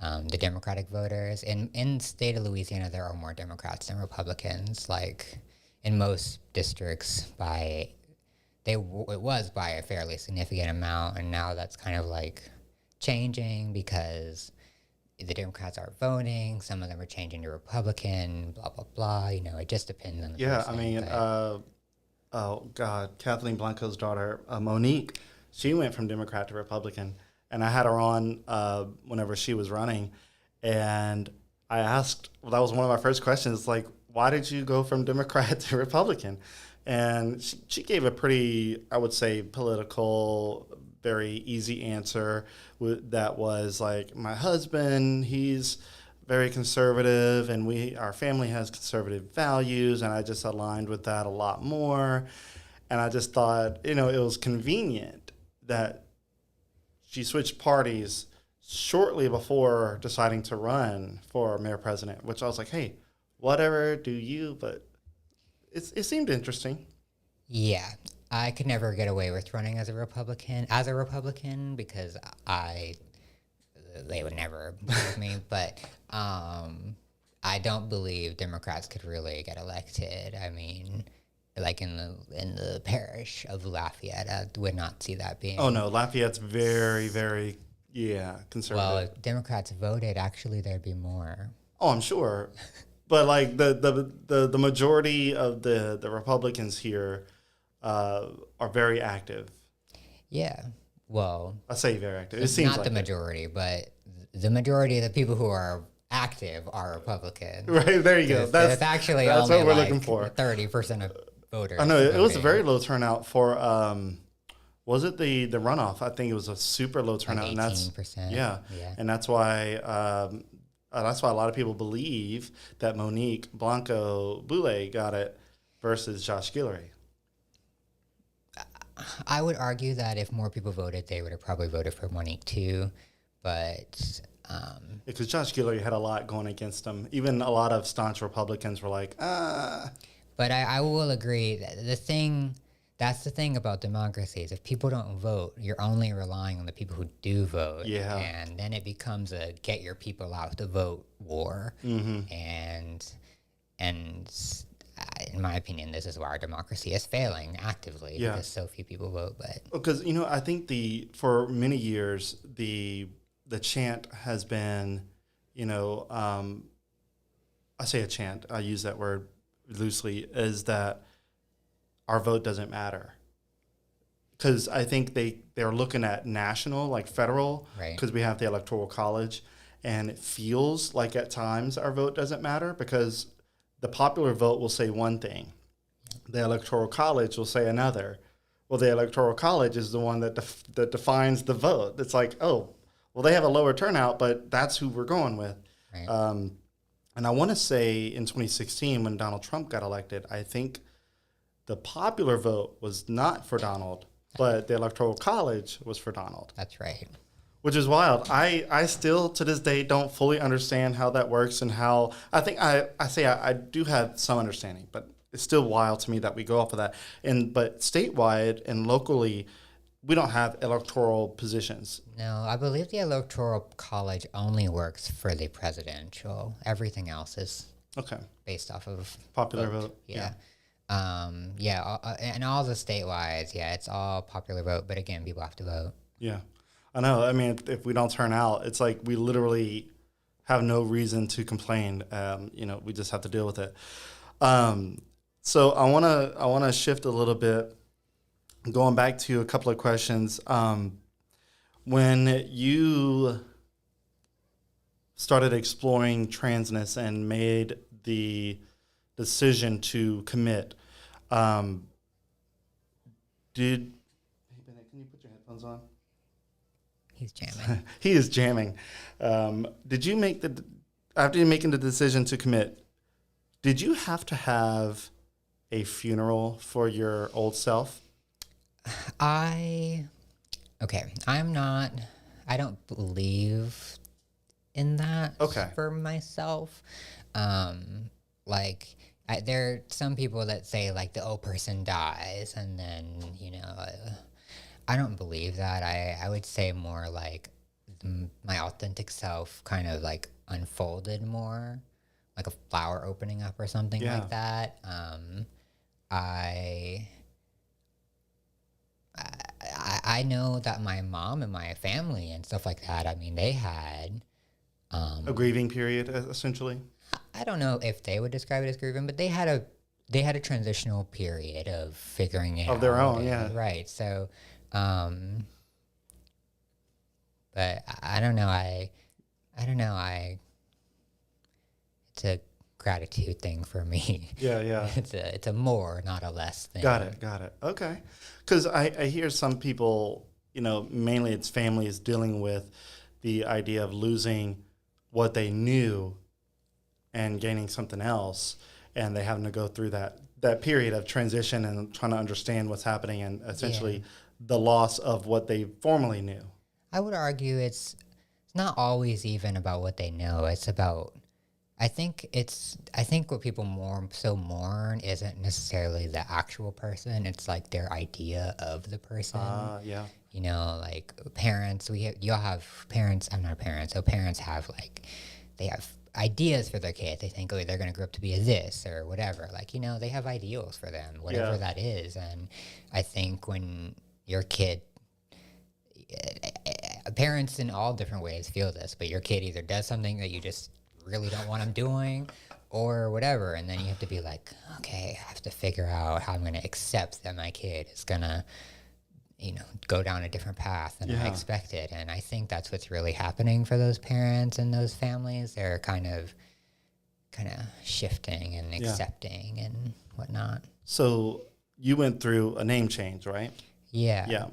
The Democratic voters in the state of Louisiana, there are more Democrats than Republicans. Like in most districts, it was by a fairly significant amount, and now that's kind of like changing because the Democrats are voting. Some of them are changing to Republican. Blah blah blah. It just depends on the person. I mean, oh God, Kathleen Blanco's daughter, Monique, she went from Democrat to Republican, and I had her on whenever she was running, and I asked, well, that was one of my first questions, like, why did you go from Democrat to Republican? And she gave a pretty, I would say, political, very easy answer that was like, my husband, he's very conservative, and our family has conservative values, and I just aligned with that a lot more. And I just thought, it was convenient that she switched parties shortly before deciding to run for mayor president, which I was like, hey, whatever, do you, but it seemed interesting. Yeah, I could never get away with running as a Republican because they would never believe me. But I don't believe Democrats could really get elected. I mean, like in the parish of Lafayette, I would not see that being. Oh no, Lafayette's very, very conservative. Well, if Democrats voted, actually there'd be more. Oh, I'm sure. But like the majority of the Republicans here are very active. Yeah. Well, I say very active. It seems not like the majority, but the majority of the people who are active are Republican. Right, there you go. That's actually that's only what we're like looking for. 30% of voters. I know it was a very low turnout for was it the runoff? I think it was a super low turnout, like 18%. And that's and that's why a lot of people believe that Monique Blanco Boulay got it versus Josh Guillory. I would argue that if more people voted, they would have probably voted for Monique too, but because Josh Guillory had a lot going against him. Even a lot of staunch Republicans were like, But I will agree that that's the thing about democracy is if people don't vote, you're only relying on the people who do vote. Yeah. And then it becomes a get your people out to vote war. Mm-hmm. And in my opinion, this is why our democracy is failing actively because so few people vote. But because I think for many years the chant has been, I say a chant, I use that word loosely, is that our vote doesn't matter. Because I think they're looking at national, like federal, because we have the Electoral College, and it feels like at times our vote doesn't matter because the popular vote will say one thing. The Electoral College will say another. Well, the Electoral College is the one that defines the vote. It's like, oh, well, they have a lower turnout, but that's who we're going with. Right. And I want to say in 2016, when Donald Trump got elected, I think the popular vote was not for Donald, but the Electoral College was for Donald. That's right. Which is wild. I still, to this day, don't fully understand how that works and how, I think I do have some understanding, but it's still wild to me that we go off of that. But statewide and locally, we don't have electoral positions. No, I believe the Electoral College only works for the presidential. Everything else is based off of popular vote. Yeah. And all the statewide, it's all popular vote. But again, people have to vote. Yeah. I know. I mean, if we don't turn out, it's like we literally have no reason to complain. We just have to deal with it. So I wanna shift a little bit, going back to a couple of questions. When you started exploring transness and made the decision to commit, did hey Bennett, can you put your headphones on? He's jamming. He is jamming. Did you make after making the decision to commit, did you have to have a funeral for your old self? I don't believe in that for myself. There are some people that say like the old person dies and then, I don't believe that. I would say more like my authentic self kind of like unfolded more, like a flower opening up or something like that. I know that my mom and my family and stuff like that, I mean, they had A grieving period, essentially. I don't know if they would describe it as grieving, but they had a transitional period of figuring it out Of their own, yeah. Right. So, but I don't know. It's a gratitude thing for me. Yeah. It's a more, not a less thing. Got it. Okay. Because I hear some people, mainly it's families dealing with the idea of losing what they knew and gaining something else, and they having to go through that period of transition and trying to understand what's happening and essentially the loss of what they formerly knew. I would argue it's not always even about what they know. It's about I think what people mourn isn't necessarily the actual person. It's like their idea of the person. Yeah. Like parents. You'll have parents. I'm not a parent, so parents have they have ideas for their kid. They think, oh, they're going to grow up to be a this or whatever. They have ideals for them, whatever that is. And I think when your kid, parents in all different ways feel this, but your kid either does something that you just really don't want them doing or whatever, and then you have to be like, okay, I have to figure out how I'm going to accept that my kid is going to go down a different path than I expected. And I think that's what's really happening for those parents and those families. They're kind of shifting and accepting and whatnot. So you went through a name change, right? Yeah.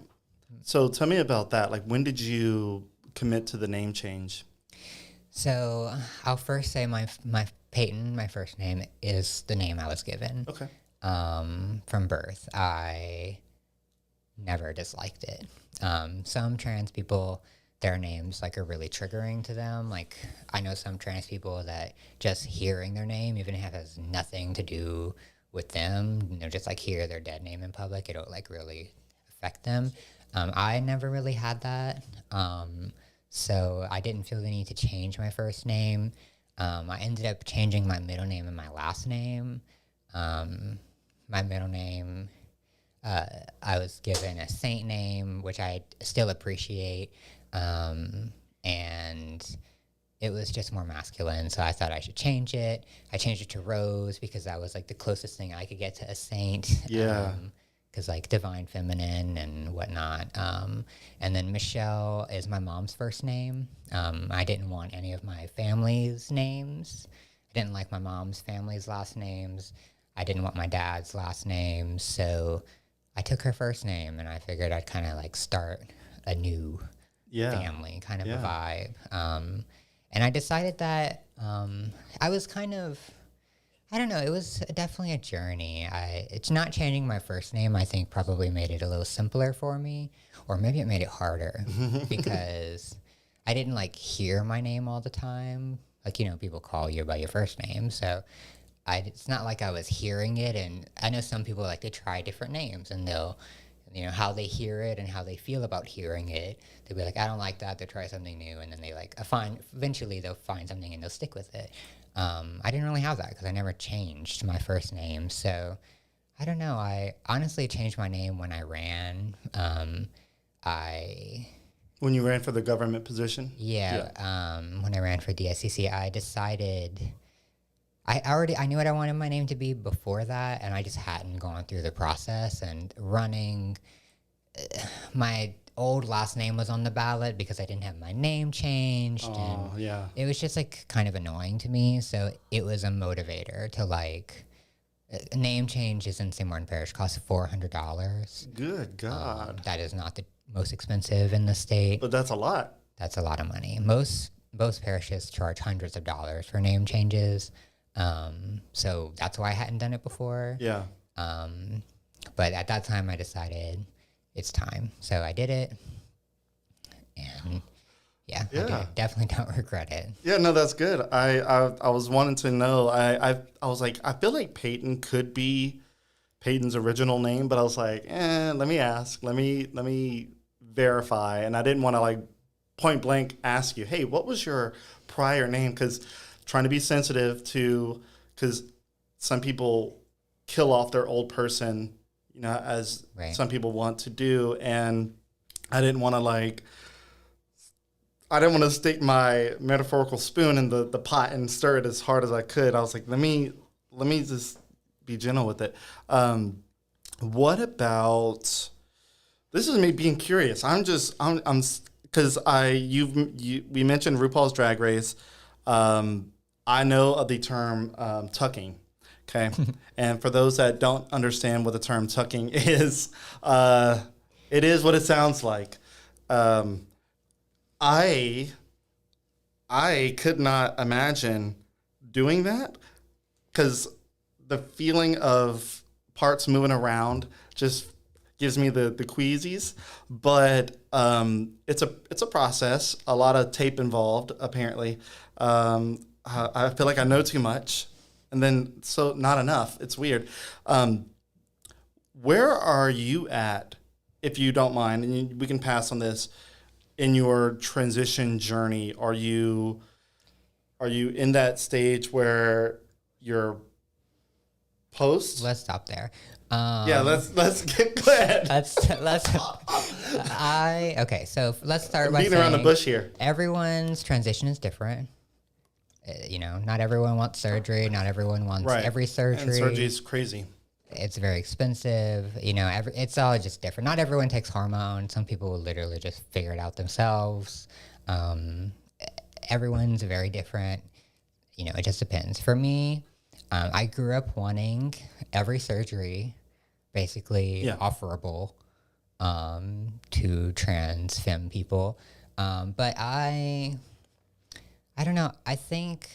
So tell me about that. When did you commit to the name change? So I'll first say my Peyton, my first name, is the name I was given. Okay. From birth. I never disliked it. Some trans people, their names are really triggering to them. I know some trans people that just hearing their name, even if it has nothing to do with them, just hear their dead name in public, it'll really affect them. I never really had that. So I didn't feel the need to change my first name. I ended up changing my middle name and my last name. My middle name, I was given a saint name, which I still appreciate. And it was just more masculine, so I thought I should change it. I changed it to Rose because that was the closest thing I could get to a saint. Yeah. Because divine feminine and whatnot. And then Michelle is my mom's first name. I didn't want any of my family's names. I didn't like my mom's family's last names. I didn't want my dad's last name. So I took her first name, and I figured I'd kind of start a new family, kind of a vibe. And I decided that I was I don't know, it was definitely a journey. It's not changing my first name, I think, probably made it a little simpler for me, or maybe it made it harder because I didn't hear my name all the time. People call you by your first name, so it's not like I was hearing it. And I know some people they try different names, and they'll, how they hear it and how they feel about hearing it. They'll be like, I don't like that. They'll try something new, and then they eventually they'll find something and they'll stick with it. I didn't really have that because I never changed my first name. So I don't know. I honestly changed my name when I ran. When you ran for the government position? Yeah. When I ran for DSCC, I decided I knew what I wanted my name to be before that, and I just hadn't gone through the process. And running, old last name was on the ballot because I didn't have my name changed. Oh, and yeah. it was just like kind of annoying to me. So it was a motivator to like, a name changes in St. Martin Parish costs $400. Good God. That is not the most expensive in the state. But that's a lot. That's a lot of money. Most parishes charge hundreds of dollars for name changes. So that's why I hadn't done it before. Yeah. But at that time, I decided it's time. So I did it. And yeah. Definitely don't regret it. Yeah, no, that's good. I was wanting to know. I was like, I feel like Peyton could be Peyton's original name, but I was like, let me ask. Let me verify. And I didn't want to like point blank ask you, hey, what was your prior name? Because trying to be sensitive to, because some people kill off their old person, you know, as some people want to do. And I didn't want to stick my metaphorical spoon in the pot and stir it as hard as I could. I was like, let me just be gentle with it. What about, this is me being curious. I'm because we mentioned RuPaul's Drag Race. I know of the term tucking. Okay. And for those that don't understand what the term tucking is, it is what it sounds like. I could not imagine doing that because the feeling of parts moving around just gives me the queasies. But it's a process. A lot of tape involved, apparently. I feel like I know too much, and then so not enough. It's weird. Where are you at, if you don't mind? And we can pass on this. In your transition journey, are you in that stage where you're post? Let's stop there. Yeah, let's get go ahead. Okay, so let's start by beating saying around the bush here. Everyone's transition is different. Not everyone wants surgery. Not everyone wants every surgery. And surgery is crazy. It's very expensive. It's all just different. Not everyone takes hormones. Some people will literally just figure it out themselves. Everyone's very different. It just depends. For me, I grew up wanting every surgery basically offerable to trans femme people. But I don't know. I think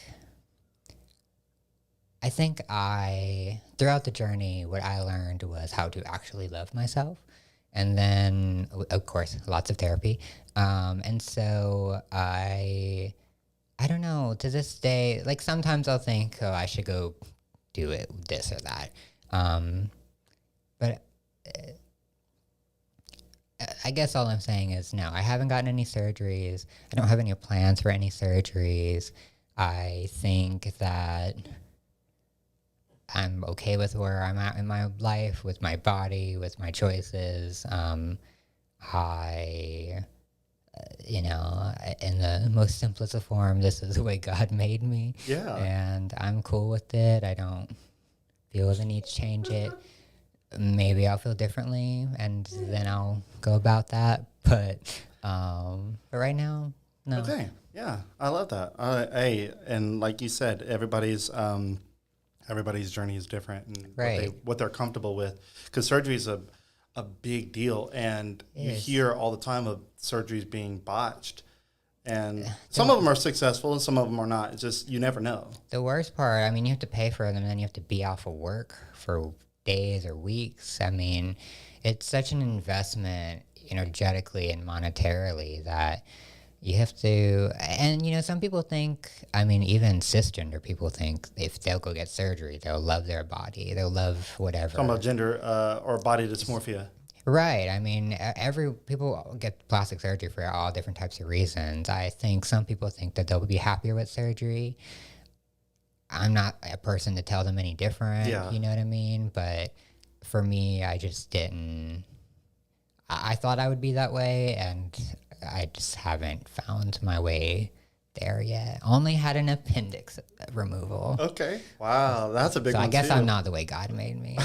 throughout the journey, what I learned was how to actually love myself. And then, of course, lots of therapy. And so I don't know, to this day, like sometimes I'll think, oh, I should go do it, this or that. But I guess all I'm saying is, no, I haven't gotten any surgeries. I don't have any plans for any surgeries. I think that I'm okay with where I'm at in my life, with my body, with my choices. In the most simplest of form, this is the way God made me. Yeah. And I'm cool with it. I don't feel the need to change it. Maybe I'll feel differently, and then I'll go about that. But right now, no. Okay. Yeah, I love that. And like you said, everybody's journey is different, and what they're comfortable with. Because surgery is a big deal, and you hear all the time of surgeries being botched, and some of them are successful and some of them are not. It's just you never know. The worst part, you have to pay for them, and then you have to be off of work for days or weeks. It's such an investment energetically and monetarily that you have to, and some people think, even cisgender people think if they'll go get surgery, they'll love their body, they'll love whatever. Talking about gender or body dysmorphia. Right. People get plastic surgery for all different types of reasons. I think some people think that they'll be happier with surgery. I'm not a person to tell them any different, you know what I mean? But for me, I just didn't, I thought I would be that way, and I just haven't found my way there yet. Only had an appendix removal. Okay. Wow, that's a big So one I guess too. I'm not the way God made me.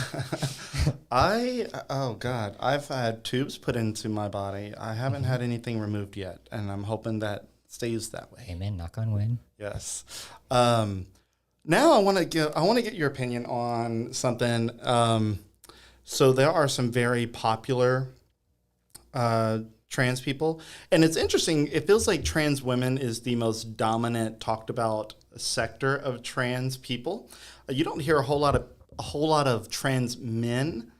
Oh God, I've had tubes put into my body. I haven't had anything removed yet, and I'm hoping that stays that way. Amen. Knock on wood. Yes. Now I want to get your opinion on something. So there are some very popular trans people, and it's interesting. It feels like trans women is the most dominant talked about sector of trans people. You don't hear a whole lot of trans men.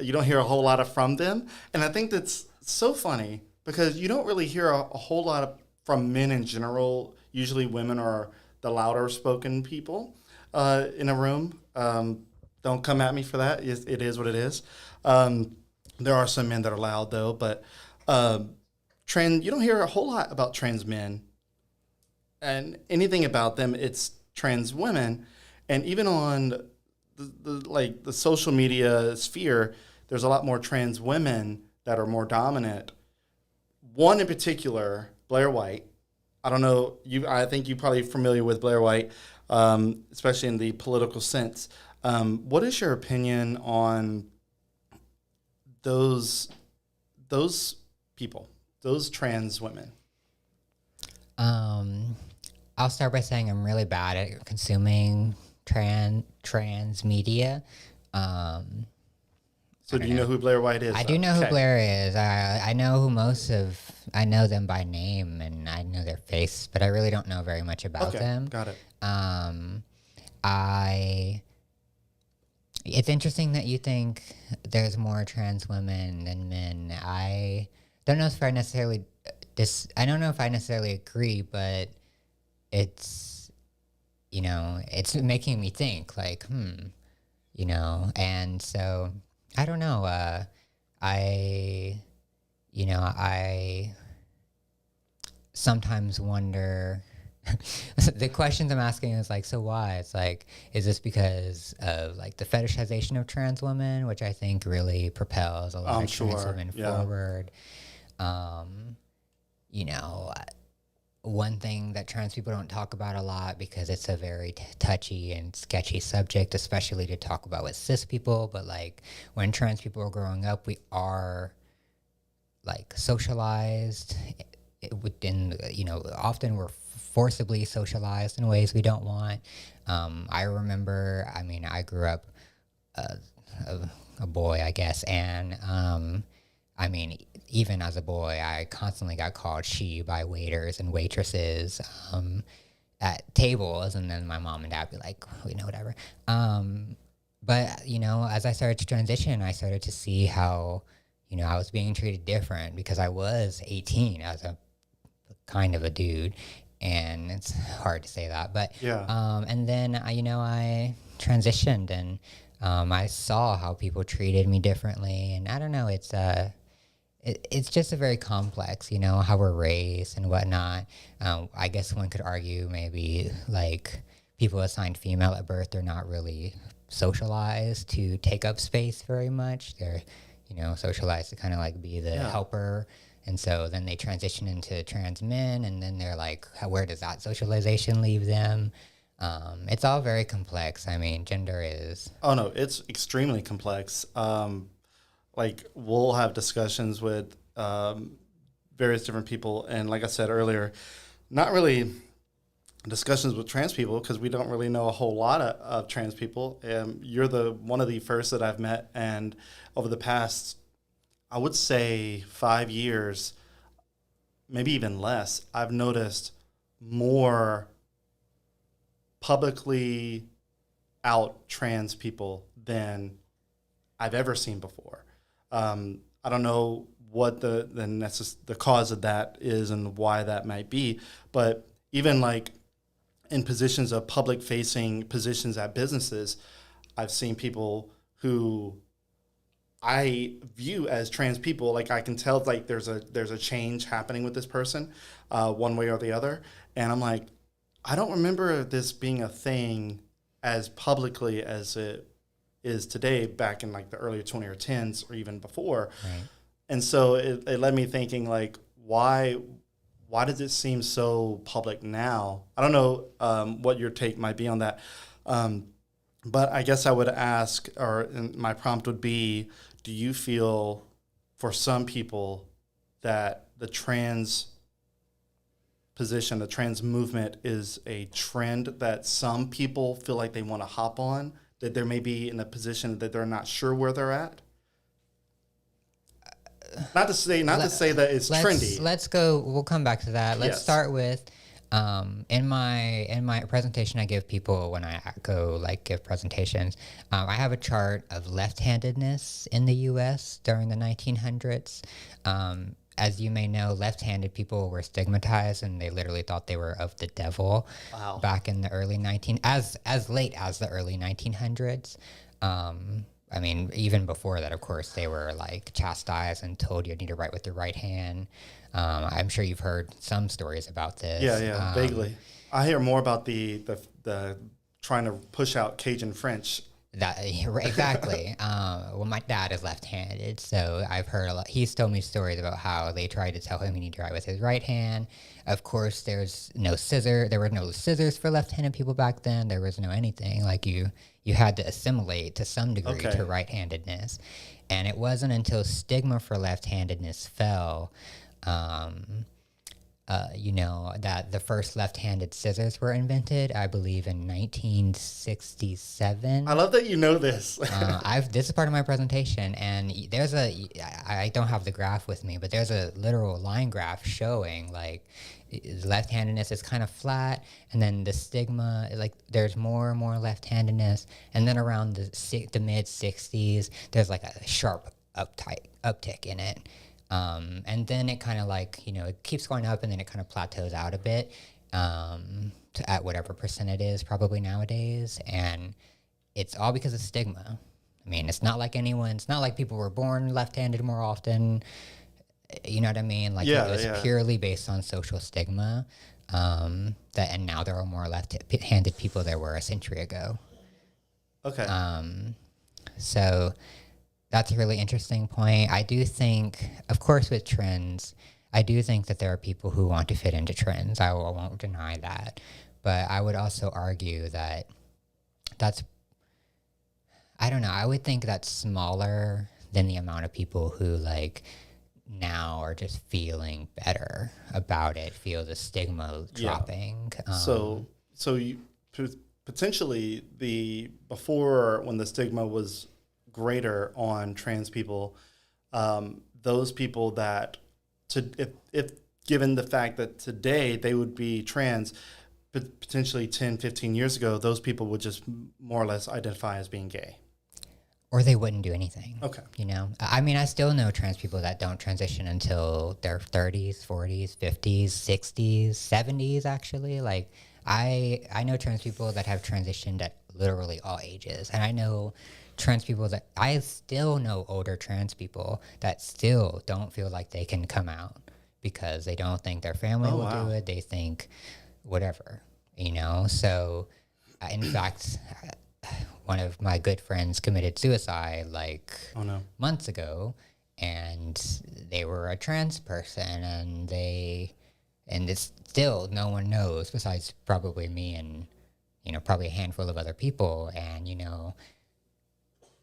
You don't hear a whole lot from them, and I think that's so funny because you don't really hear a whole lot from men in general. Usually, women are the louder spoken people in a room. Don't come at me for that. It is what it is. There are some men that are loud though, but you don't hear a whole lot about trans men and anything about them. It's trans women, and even on the social media sphere, there's a lot more trans women that are more dominant. One in particular, Blair White. I don't know I think you're probably familiar with Blair White, especially in the political sense. What is your opinion on those people, those trans women? I'll start by saying I'm really bad at consuming trans media. So do you know who Blair White is? I do know who Blair is. I know I know them by name and I know their face, but I really don't know very much about them. Got it. It's interesting that you think there's more trans women than men. I don't know if I necessarily agree, but it's making me think like, and so I don't know. I sometimes wonder. The questions I'm asking is like, so why? It's like, is this because of like the fetishization of trans women, which I think really propels a lot of trans women forward? One thing that trans people don't talk about a lot because it's a very touchy and sketchy subject, especially to talk about with cis people. But like when trans people are growing up, we are like socialized often we're forcibly socialized in ways we don't want. I remember, I grew up a boy, I guess, and even as a boy, I constantly got called she by waiters and waitresses at tables, and then my mom and dad would be like, whatever. But, as I started to transition, I started to see how, I was being treated different because I was 18 as a kind of a dude, and it's hard to say that, but and then I transitioned, and I saw how people treated me differently, and I don't know, it's just a very complex, how we're raised and whatnot. I guess one could argue maybe like people assigned female at birth, they're not really socialized to take up space very much. They're socialized to kind of like be the helper. And so then they transition into trans men, and then they're like, where does that socialization leave them? It's all very complex. Gender is... Oh, no, it's extremely complex. We'll have discussions with various different people. And like I said earlier, not really discussions with trans people because we don't really know a whole lot of trans people. You're one of the first that I've met. And over the past, I would say 5 years, maybe even less, I've noticed more publicly out trans people than I've ever seen before. I don't know what the cause of that is and why that might be, but even like in positions of public facing positions at businesses, I've seen people who I view as trans people. Like I can tell like there's a change happening with this person, one way or the other, and I'm like, I don't remember this being a thing as publicly as it is today, back in like the early 2010s or even before. Right. And so it led me thinking like, why why does it seem so public now? I don't know what your take might be on that. But I guess I would ask, or my prompt would be, do you feel for some people that the trans position, the trans movement is a trend that some people feel like they want to hop on, that they may be in a position that they're not sure where they're at? Not to say that it's trendy. Let's go. We'll come back to that. Let's Yes. start with in my presentation I give people when I go give presentations. I have a chart of left-handedness in the U.S. during the 1900s. As you may know, left-handed people were stigmatized, and they literally thought they were of the devil. Wow. Back in the early as late as the early 1900s. I mean, even before that, of course, they were chastised and told you need to write with your right hand. I'm sure you've heard some stories about this. Yeah, vaguely. I hear more about the trying to push out Cajun French. That exactly. Well, my dad is left-handed, so I've heard a lot. He's told me stories about how they tried to tell him he needed to write with his right hand. Of course, there were no scissors for left-handed people back then. There was no anything. You had to assimilate to some degree to right-handedness, and it wasn't until stigma for left-handedness fell. That the first left-handed scissors were invented, I believe, in 1967. I love that you know this. This is part of my presentation, and I don't have the graph with me, but there's a literal line graph showing left-handedness is kind of flat, and then the stigma, there's more and more left-handedness, and then around the mid-60s, there's a sharp uptick in it. And then it kind of it keeps going up, and then it kind of plateaus out a bit at whatever percent it is probably nowadays. And it's all because of stigma. I mean, it's not like people were born left-handed more often. You know what I mean? It was purely based on social stigma. And now there are more left-handed people there were a century ago. Okay. So that's a really interesting point. I do think, of course, with trends, I do think that there are people who want to fit into trends. I won't deny that. But I would also argue that I don't know, I would think that's smaller than the amount of people who, now are just feeling better about it, feel the stigma dropping. So you potentially before when the stigma was greater on trans people, those people that if given the fact that today they would be trans, potentially 10, 15 years ago, those people would just more or less identify as being gay. Or they wouldn't do anything. Okay. I mean, I still know trans people that don't transition until their 30s, 40s, 50s, 60s, 70s, actually. I know trans people that have transitioned at literally all ages. And I know I still know older trans people that still don't feel like they can come out because they don't think their family will do it. They think whatever, So, in fact, one of my good friends committed suicide months ago, and they were a trans person, and it's still no one knows besides probably me and, probably a handful of other people. And,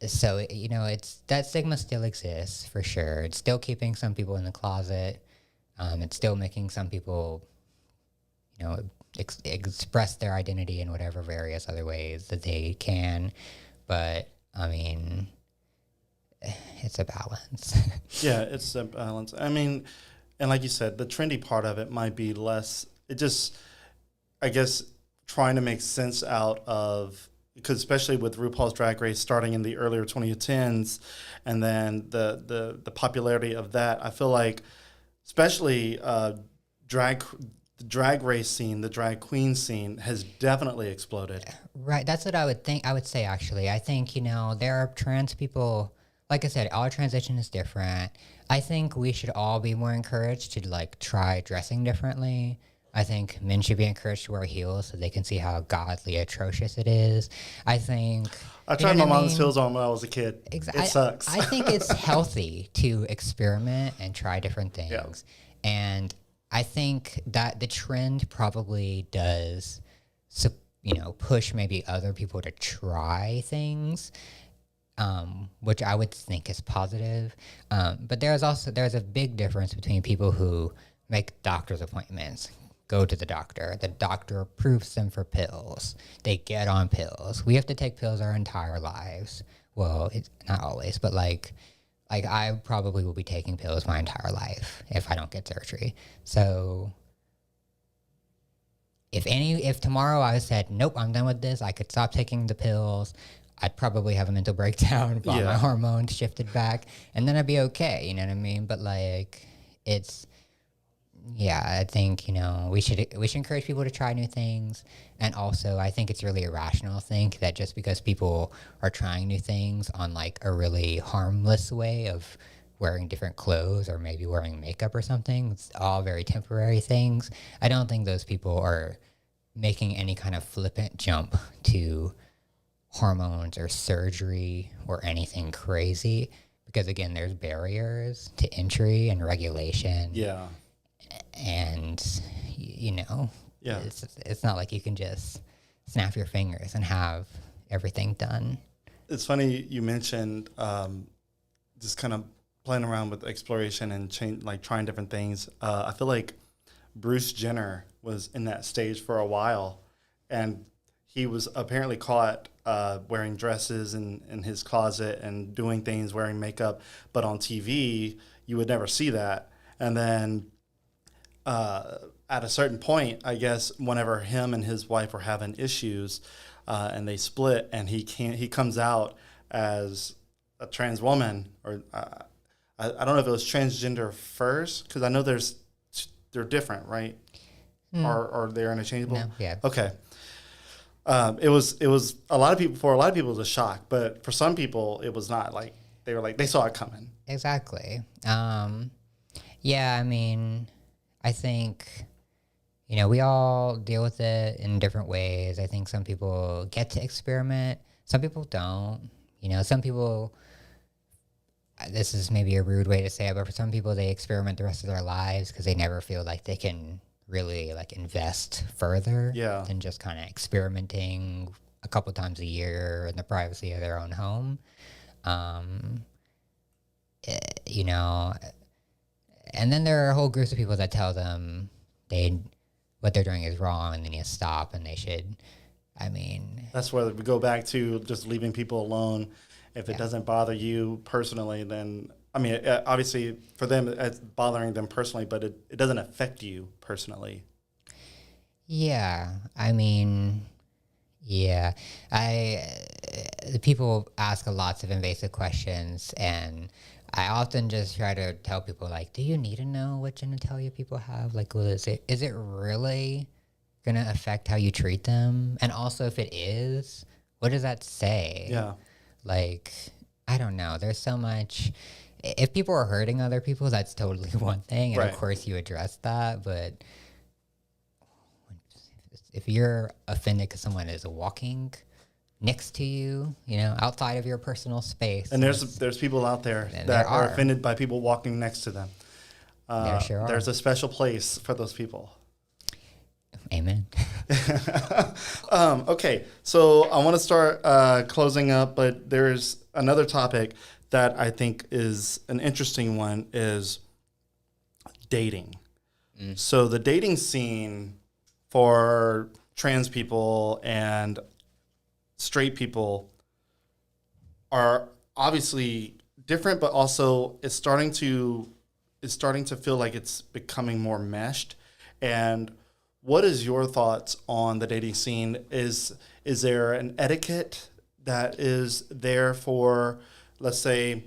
so, it's that stigma still exists for sure. It's still keeping some people in the closet. It's still making some people, express their identity in whatever various other ways that they can. But, I mean, it's a balance. Yeah, it's a balance. I mean, and like you said, the trendy part of it might be less, I guess, trying to make sense out of, because especially with RuPaul's Drag Race starting in the earlier 2010s, and then the popularity of that, I feel like, especially the drag race scene, the drag queen scene has definitely exploded. Right, that's what I would say, actually. I think, there are trans people, like I said, our transition is different. I think we should all be more encouraged to, try dressing differently. I think men should be encouraged to wear heels so they can see how godly atrocious it is. I think... I tried my mom's heels on when I was a kid. Exactly. It sucks. I think it's healthy to experiment and try different things. Yeah. And I think that the trend probably does, push maybe other people to try things, which I would think is positive. But there's a big difference between people who make doctor's appointments, go to the doctor approves them for pills, they get on pills. We have to take pills our entire lives. Well, it's not always, but like I probably will be taking pills my entire life if I don't get surgery. So if tomorrow I said, nope, I'm done with this, I could stop taking the pills, I'd probably have a mental breakdown, my hormones shifted back, and then I'd be okay, you know what I mean? But like, I think, we should encourage people to try new things. And also, I think it's really irrational to think that just because people are trying new things on like a really harmless way of wearing different clothes or maybe wearing makeup or something, it's all very temporary things. I don't think those people are making any kind of flippant jump to hormones or surgery or anything crazy, because again, there's barriers to entry and regulation. Yeah. And it's not like you can just snap your fingers and have everything done. It's funny you mentioned just kind of playing around with exploration and trying different things. I feel like Bruce Jenner was in that stage for a while, and he was apparently caught wearing dresses in his closet and doing things, wearing makeup, but on TV you would never see that. And then at a certain point, I guess, whenever him and his wife were having issues, and they split, and he comes out as a trans woman, or I don't know if it was transgender first, because I know they're different, right? Or they're interchangeable. No, yeah. Okay. It was a lot of people. For a lot of people, it was a shock, but for some people, it was not. Like they saw it coming. Exactly. Yeah, I mean, I think, we all deal with it in different ways. I think some people get to experiment. Some people don't. Some people, this is maybe a rude way to say it, but for some people, they experiment the rest of their lives because they never feel like they can really like invest further than just kind of experimenting a couple times a year in the privacy of their own home. And then there are whole groups of people that tell them what they're doing is wrong and they need to stop and they should. I mean, that's where we go back to just leaving people alone. If it doesn't bother you personally, then I mean, obviously for them it's bothering them personally, but it doesn't affect you personally. Yeah, I mean, people ask lots of invasive questions, and I often just try to tell people, like, do you need to know what genitalia people have? Like, is it really going to affect how you treat them? And also, if it is, what does that say? Yeah. Like, I don't know. There's so much. If people are hurting other people, that's totally one thing. And right. Of course you address that. But if you're offended because someone is walking next to you, outside of your personal space. And there's people out there that are offended by people walking next to them. There sure are. There's a special place for those people. Amen. Okay, so I want to start closing up, but there's another topic that I think is an interesting one, is dating. So the dating scene for trans people and straight people are obviously different, but also it's starting to feel like it's becoming more meshed. And what is your thoughts on the dating scene? Is there an etiquette that is there for, let's say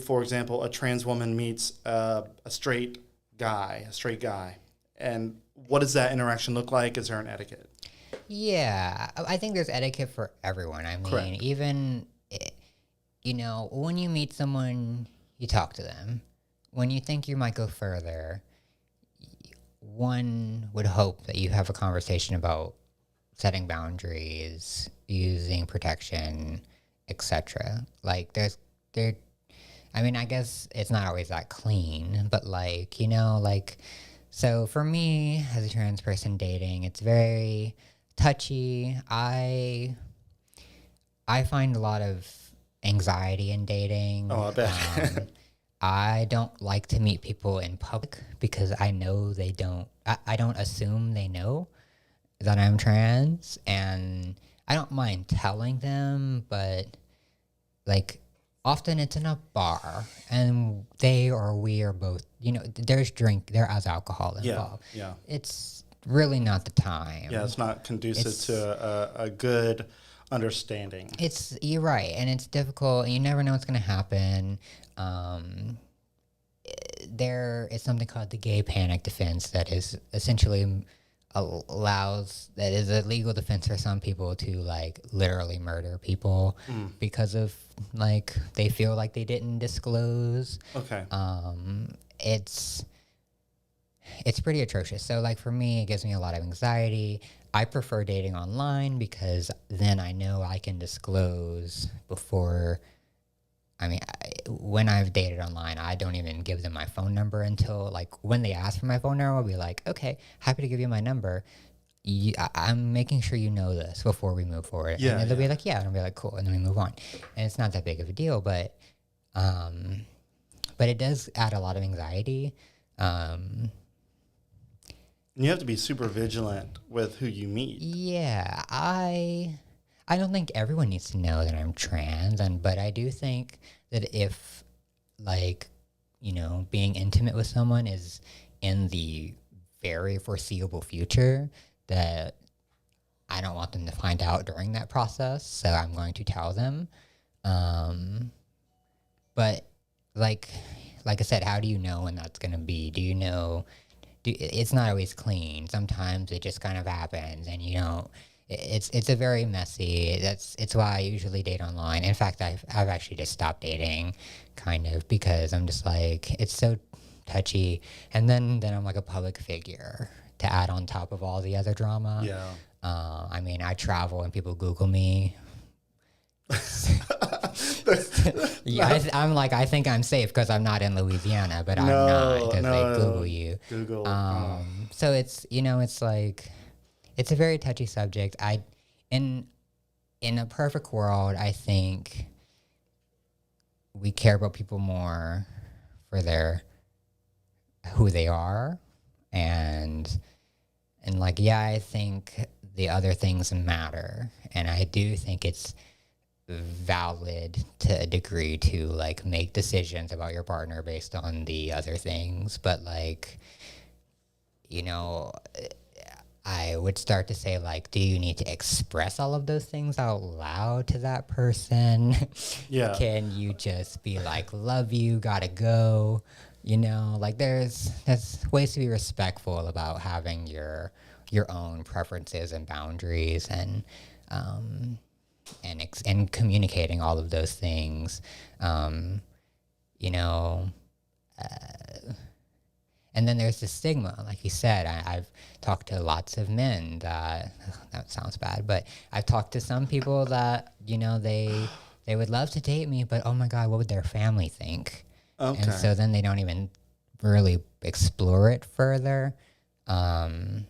for example, a trans woman meets a straight guy, and what does that interaction look like? Is there an etiquette? Yeah, I think there's etiquette for everyone. I mean, correct. Even, when you meet someone, you talk to them. When you think you might go further, one would hope that you have a conversation about setting boundaries, using protection, etc. Like, I mean, I guess it's not always that clean, but like So for me, as a trans person dating, it's very touchy. I find a lot of anxiety in dating. Oh, I bet. I don't like to meet people in public because I know they don't. I don't assume they know that I'm trans, and I don't mind telling them, but like often it's in a bar, and they or we are both. There is alcohol Yeah, involved. yeah. It's really not the time. Yeah, it's not conducive to a good understanding. You're right, and it's difficult, and you never know what's going to happen. There is something called the gay panic defense that is essentially that is a legal defense for some people to like literally murder people because of like they feel like they didn't disclose. Okay. It's pretty atrocious. So like for me, it gives me a lot of anxiety. I prefer dating online because then I know I can disclose before. When I've dated online, I don't even give them my phone number until like when they ask for my phone number, I'll be like, okay, happy to give you my number. I'm making sure you know this before we move forward. Yeah, and they'll be like, yeah, and I'll be like, cool, and then we move on. And it's not that big of a deal, but it does add a lot of anxiety. You have to be super vigilant with who you meet. Yeah, I don't think everyone needs to know that I'm trans, but I do think that if, like, being intimate with someone is in the very foreseeable future, that I don't want them to find out during that process, so I'm going to tell them. But, like I said, how do you know when that's going to be? Do you know? It's not always clean. Sometimes it just kind of happens, and you don't. It's a very messy. It's why I usually date online. In fact, I've actually just stopped dating, kind of, because I'm just like it's so touchy. And then I'm like a public figure to add on top of all the other drama. Yeah. I travel and people Google me. Yeah, I'm like I think I'm safe because I'm not in Louisiana, but I'm not because they Google you. Google. So it's it's like. It's a very touchy subject. In a perfect world, I think we care about people more for who they are, and like I think the other things matter, and I do think it's valid to a degree to like make decisions about your partner based on the other things, but like I would start to say, like, do you need to express all of those things out loud to that person? Yeah. Can you just be like, love you, gotta go? Like there's ways to be respectful about having your own preferences and boundaries and communicating all of those things. And then there's the stigma, like you said. I've talked to lots of men that sounds bad, but I've talked to some people that they would love to date me, but oh my God, what would their family think? Okay. And so then they don't even really explore it further. Yeah.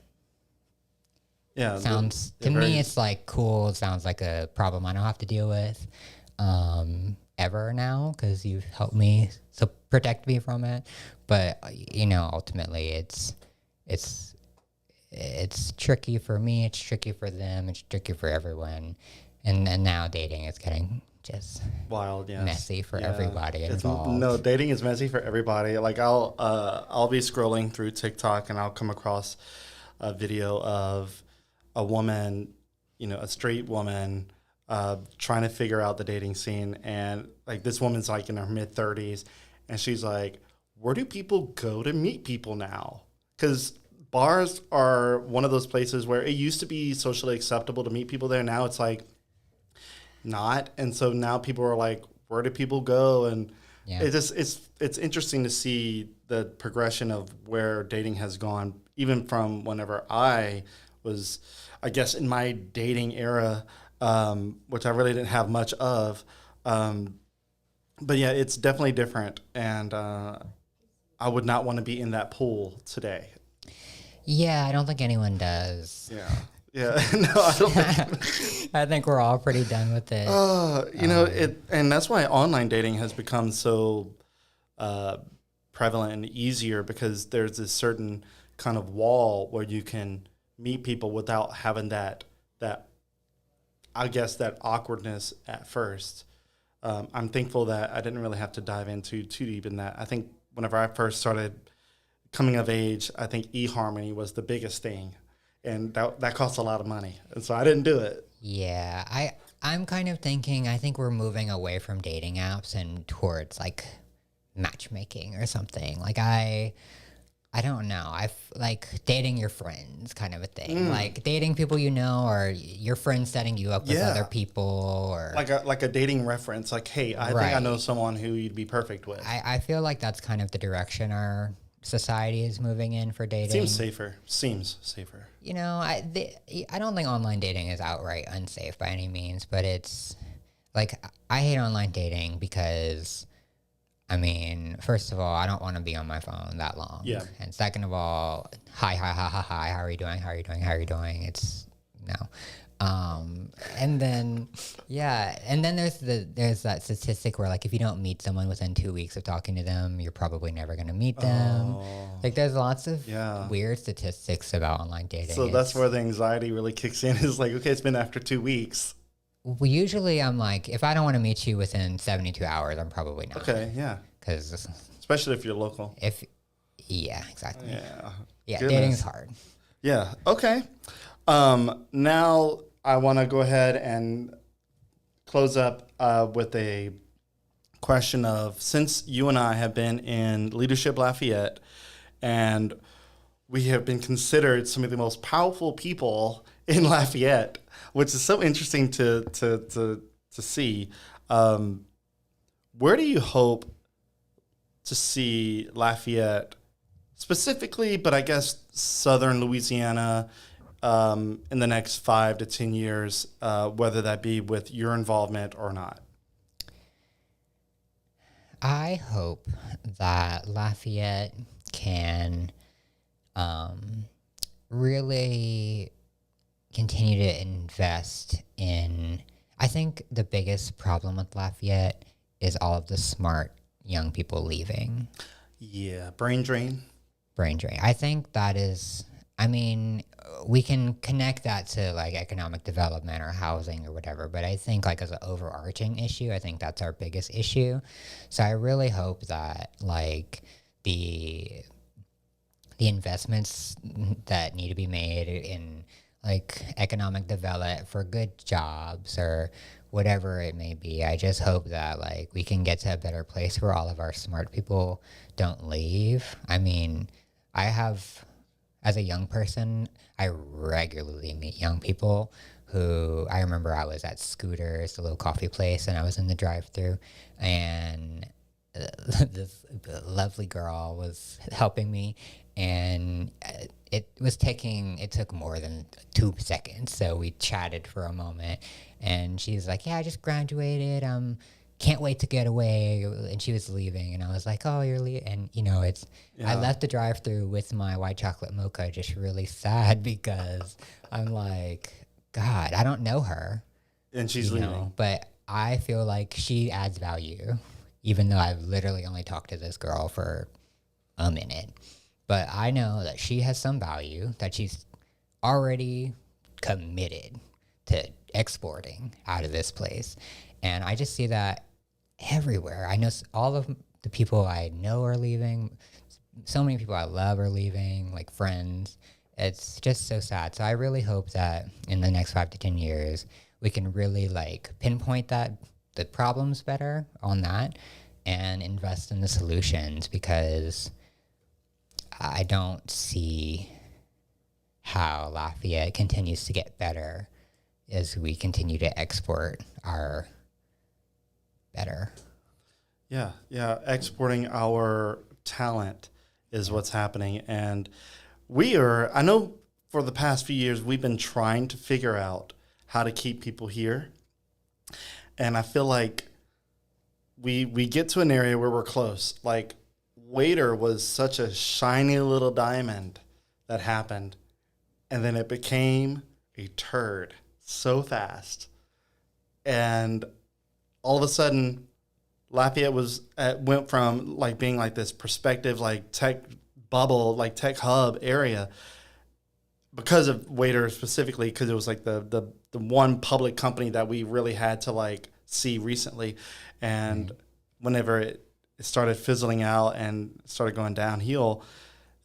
Sounds to me, it's like cool. It sounds like a problem I don't have to deal with ever now because you've helped me protect me from it. But ultimately, it's tricky for me. It's tricky for them. It's tricky for everyone. And now dating is getting just wild, yes. messy for everybody involved. No, dating is messy for everybody. Like I'll be scrolling through TikTok and I'll come across a video of a woman, a straight woman, trying to figure out the dating scene, and like this woman's like in her mid-30s, and she's like, where do people go to meet people now? Because bars are one of those places where it used to be socially acceptable to meet people there. Now it's like not. And so now people are like, where do people go? And it's interesting to see the progression of where dating has gone, even from whenever I was, I guess, in my dating era, which I really didn't have much of. But yeah, it's definitely different. And I would not want to be in that pool today. Yeah, I don't think anyone does. Yeah. Yeah. No, I don't think. I think we're all pretty done with it. And that's why online dating has become so uh, prevalent and easier because there's this certain kind of wall where you can meet people without having that I guess that awkwardness at first. I'm thankful that I didn't really have to dive into too deep in that. I think whenever I first started coming of age, I think eHarmony was the biggest thing, and that costs a lot of money, and so I didn't do it. Yeah, I'm kind of thinking. I think we're moving away from dating apps and towards like matchmaking or something. Like I don't know. Like dating your friends kind of a thing. Like dating people you know, or your friends setting you up with other people, or like a dating reference. Like, hey, I think I know someone who you'd be perfect with. I feel like that's kind of the direction our society is moving in for dating. Seems safer. You know, I don't think online dating is outright unsafe by any means, but it's like I hate online dating because, I mean, first of all, I don't want to be on my phone that long. Yeah. And second of all, hi, how are you doing? How are you doing? How are you doing? It's no. And then, yeah. And then there's that statistic where like, if you don't meet someone within 2 weeks of talking to them, you're probably never going to meet them. Like there's lots of weird statistics about online dating. So that's where the anxiety really kicks in is like, okay, it's been after 2 weeks. Well, usually I'm like, if I don't want to meet you within 72 hours, I'm probably not. Okay. Yeah. Because especially if you're local. Yeah, exactly. Yeah. Goodness. Dating's hard. Yeah. Okay. Now I want to go ahead and close up with a question of, since you and I have been in Leadership Lafayette and we have been considered some of the most powerful people in Lafayette, which is so interesting to see. Where do you hope to see Lafayette specifically, but I guess Southern Louisiana, in the next 5 to 10 years, whether that be with your involvement or not? I hope that Lafayette can really continue to invest in. I think the biggest problem with Lafayette is all of the smart young people leaving. Yeah, brain drain. I think that is, I mean, we can connect that to like economic development or housing or whatever, but I think like as an overarching issue, I think that's our biggest issue. So I really hope that like the investments that need to be made in like economic development for good jobs or whatever it may be, I just hope that like we can get to a better place where all of our smart people don't leave. I mean, as a young person, I regularly meet young people who, I remember I was at Scooters, the little coffee place, and I was in the drive-thru, and this lovely girl was helping me, and it took more than 2 seconds, so we chatted for a moment, and she's like, yeah, I just graduated, can't wait to get away, and she was leaving, and I was like, oh, you're leaving, and you know, I left the drive-thru with my white chocolate mocha, just really sad, because I'm like, God, I don't know her, and she's leaving, but I feel like she adds value, even though I've literally only talked to this girl for a minute, but I know that she has some value, that she's already committed to exporting out of this place, and I just see that everywhere. I know all of the people I know are leaving. So many people I love are leaving, like friends. It's just so sad. So I really hope that in the next 5 to 10 years, we can really like pinpoint the problems better on that and invest in the solutions, because I don't see how Lafayette continues to get better as we continue to export our better. Yeah. Exporting our talent is what's happening. And I know for the past few years, we've been trying to figure out how to keep people here. And I feel like we get to an area where we're close. Like Waiter was such a shiny little diamond that happened, and then it became a turd so fast, and all of a sudden, Lafayette went from like being like this prospective like tech bubble, like tech hub area, because of Waiter specifically, because it was like the one public company that we really had to like see recently, and whenever it started fizzling out and started going downhill,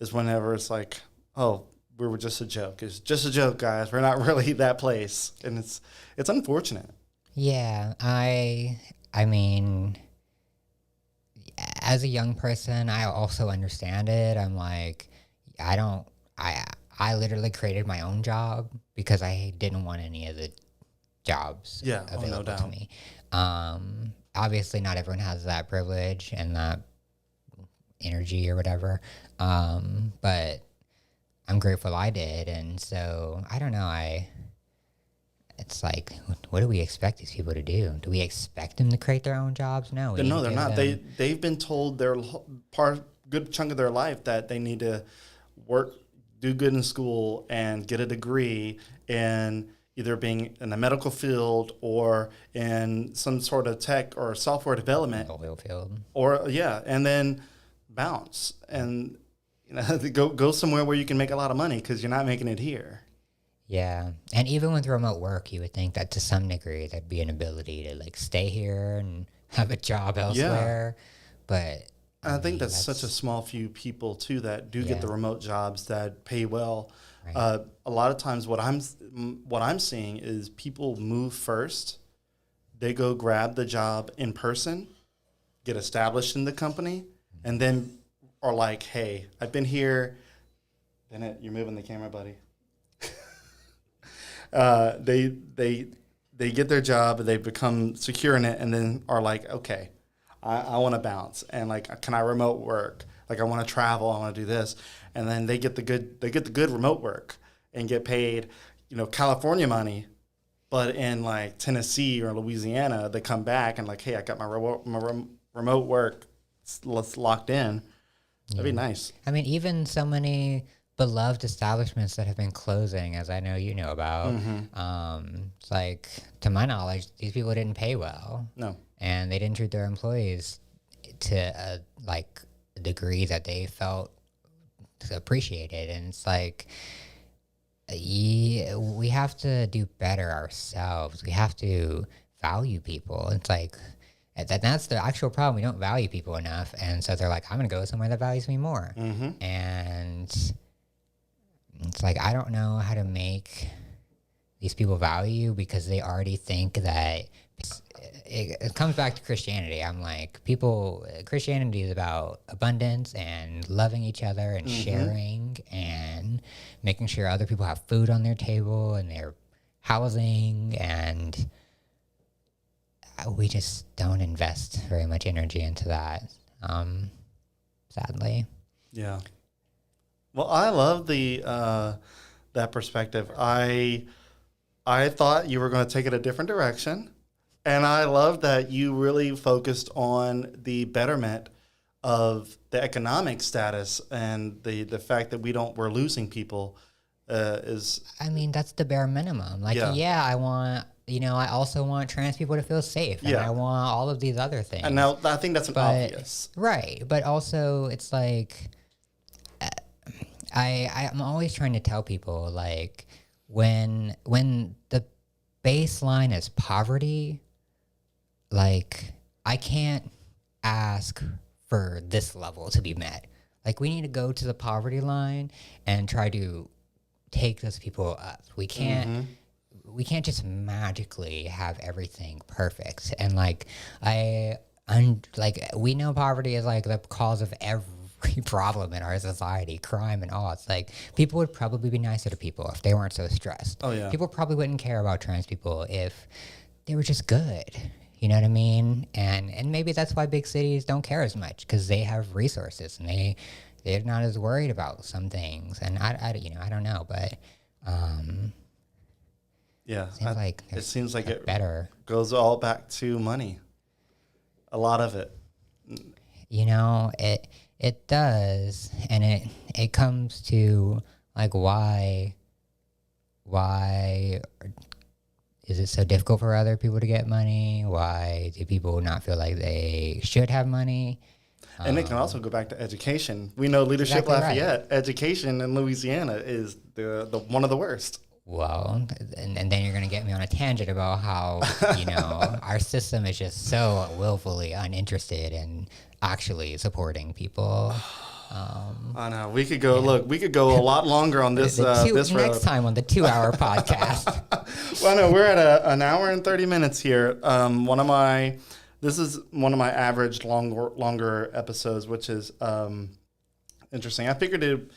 is whenever it's like, oh, we were just a joke. It's just a joke, guys. We're not really that place, and it's unfortunate. Yeah, I mean, as a young person, I also understand it. I'm like, I literally created my own job because I didn't want any of the jobs available to me. Obviously, not everyone has that privilege and that energy or whatever, but I'm grateful I did. And so, I don't know, it's like, what do we expect these people to do? Do we expect them to create their own jobs? No, No, they're not. They've been told their good chunk of their life that they need to work, do good in school, and get a degree in either being in the medical field or in some sort of tech or software development, oil field, and then bounce and go somewhere where you can make a lot of money because you're not making it here. Yeah, and even with remote work, you would think that to some degree there'd be an ability to like stay here and have a job elsewhere. But I think that's such a small few people too that do get the remote jobs that pay well. Right. A lot of times, what I'm seeing is people move first. They go grab the job in person, get established in the company, and then are like, "Hey, I've been here." Bennett, you're moving the camera, buddy. They get their job, they become secure in it, and then are like, okay, I want to bounce, and like, can I remote work? Like, I want to travel, I want to do this, and then they get the good remote work and get paid, California money, but in like Tennessee or Louisiana, they come back and like, hey, I got my remote work, let's locked in. That'd be nice. I mean, even so many beloved establishments that have been closing, as I know you know about. It's like, to my knowledge, these people didn't pay well. No. And they didn't treat their employees to a degree that they felt appreciated. And it's like, we have to do better ourselves. We have to value people. It's like, that's the actual problem. We don't value people enough. And so they're like, I'm going to go somewhere that values me more. And it's like, I don't know how to make these people value because they already think that it comes back to Christianity. I'm like, Christianity is about abundance and loving each other and sharing and making sure other people have food on their table and their housing, and we just don't invest very much energy into that, sadly. Yeah. Well, I love that perspective. I thought you were going to take it a different direction, and I love that you really focused on the betterment of the economic status and the fact that we're losing people. I mean, that's the bare minimum. Like, I want. I also want trans people to feel safe, and I want all of these other things. And now I think that's obvious, right? But also, it's like, I'm always trying to tell people, like, when the baseline is poverty, like, I can't ask for this level to be met. Like, we need to go to the poverty line and try to take those people up. We can't just magically have everything perfect. And like, we know poverty is like the cause of every problem in our society, crime and all. It's like, people would probably be nicer to people if they weren't so stressed. Oh yeah. People probably wouldn't care about trans people if they were just good. You know what I mean? And maybe that's why big cities don't care as much, because they have resources and they're not as worried about some things. And I don't know, but yeah, it seems like it better goes all back to money. A lot of it. It does, and it comes to Like, why is it so difficult for other people to get money? Why do people not feel like they should have money? And it can also go back to education. We know Leadership Exactly Lafayette, right. Education in Louisiana is the one of the worst. Well, and then you're going to get me on a tangent about how, our system is just so willfully uninterested in actually supporting people. I know. We could go, look, we could go a lot longer on this, this road. Next time on the 2-hour podcast. Well, no, we're at an hour and 30 minutes here. This is one of my average longer episodes, which is interesting. I figured it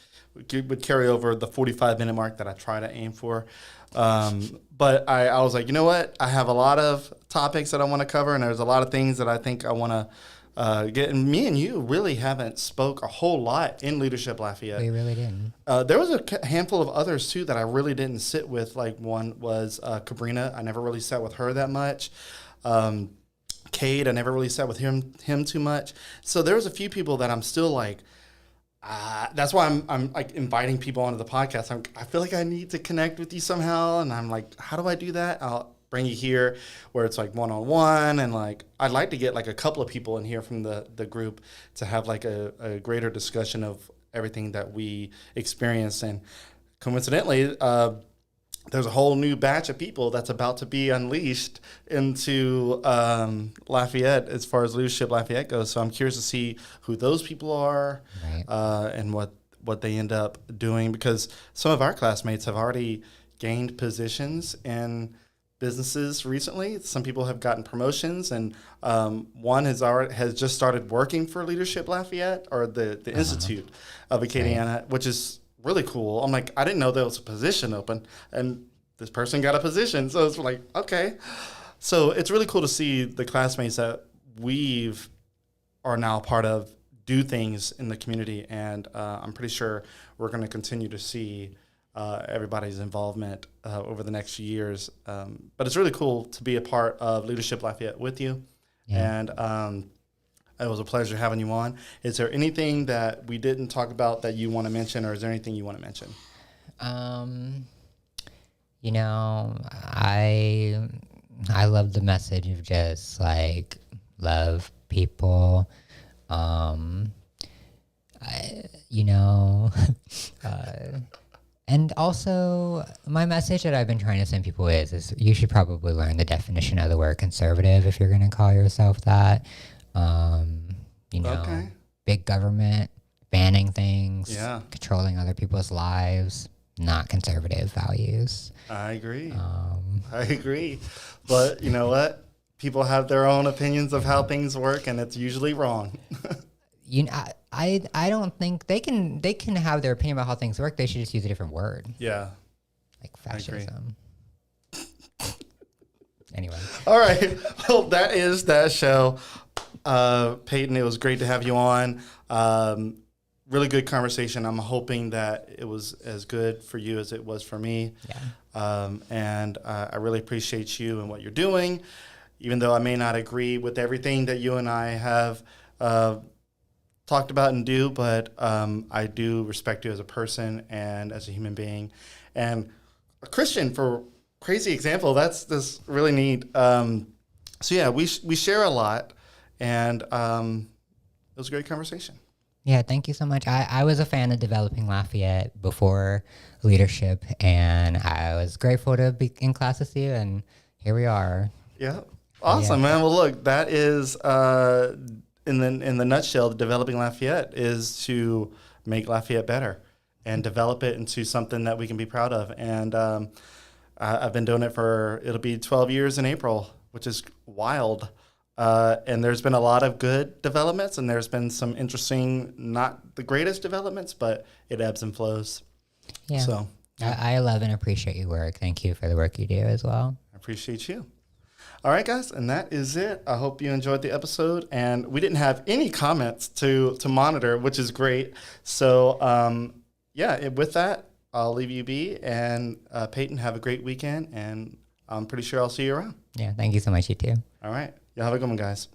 would carry over the 45-minute mark that I try to aim for. But I was like, you know what? I have a lot of topics that I want to cover, and there's a lot of things that I think I want to get. And me and you really haven't spoke a whole lot in Leadership Lafayette. We really didn't. There was a handful of others, too, that I really didn't sit with. Like one was Cabrina. I never really sat with her that much. Cade, I never really sat with him too much. So there was a few people that I'm still like, that's why I'm like inviting people onto the podcast. I feel like I need to connect with you somehow, and I'm like, how do I do that? I'll bring you here where it's like one-on-one, and like I'd like to get like a couple of people in here from the group to have like a greater discussion of everything that we experience. And coincidentally, there's a whole new batch of people that's about to be unleashed into Lafayette as far as Leadership Lafayette goes. So I'm curious to see who those people are, Right. And what they end up doing, because some of our classmates have already gained positions in businesses recently. Some people have gotten promotions, and one has just started working for Leadership Lafayette, or the Institute of Acadiana, which is really cool. I'm like, I didn't know there was a position open, and this person got a position. So it's like, okay. So it's really cool to see the classmates that are now part of do things in the community. And I'm pretty sure we're going to continue to see everybody's involvement over the next few years. But it's really cool to be a part of Leadership Lafayette with you. Yeah. And it was a pleasure having you on. Is there anything that we didn't talk about that you want to mention, or is there anything you want to mention? I love the message of just like love people. And also my message that I've been trying to send people is you should probably learn the definition of the word conservative if you're going to call yourself that. Okay. Big government, banning things, Yeah. controlling other people's lives, not conservative values. I agree. I agree. But you know what? People have their own opinions of how things work, and it's usually wrong. I don't think they can have their opinion about how things work. They should just use a different word. Yeah. Like fascism. Anyway. All right. Well, that is that show. Peyton, it was great to have you on. Really good conversation. I'm hoping that it was as good for you as it was for me. Yeah. And I really appreciate you and what you're doing, even though I may not agree with everything that you and I have talked about and do, but I do respect you as a person and as a human being. And a Christian, for crazy example, that's really neat. So yeah, we share a lot, and it was a great conversation. Yeah, thank you so much. I was a fan of developing Lafayette before leadership, and I was grateful to be in class with you, and here we are. Yeah. Awesome, man. Well, look, that is, in the nutshell, developing Lafayette is to make Lafayette better and develop it into something that we can be proud of. And I've been doing it it'll be 12 years in April, which is wild. And there's been a lot of good developments, and there's been some interesting, not the greatest developments, but it ebbs and flows. Yeah. So I love and appreciate your work. Thank you for the work you do as well. I appreciate you. All right, guys, and that is it. I hope you enjoyed the episode. And we didn't have any comments to monitor, which is great. So, with that, I'll leave you be. And Peyton, have a great weekend, and I'm pretty sure I'll see you around. Yeah, thank you so much, you too. All right. Y'all have a good one, guys.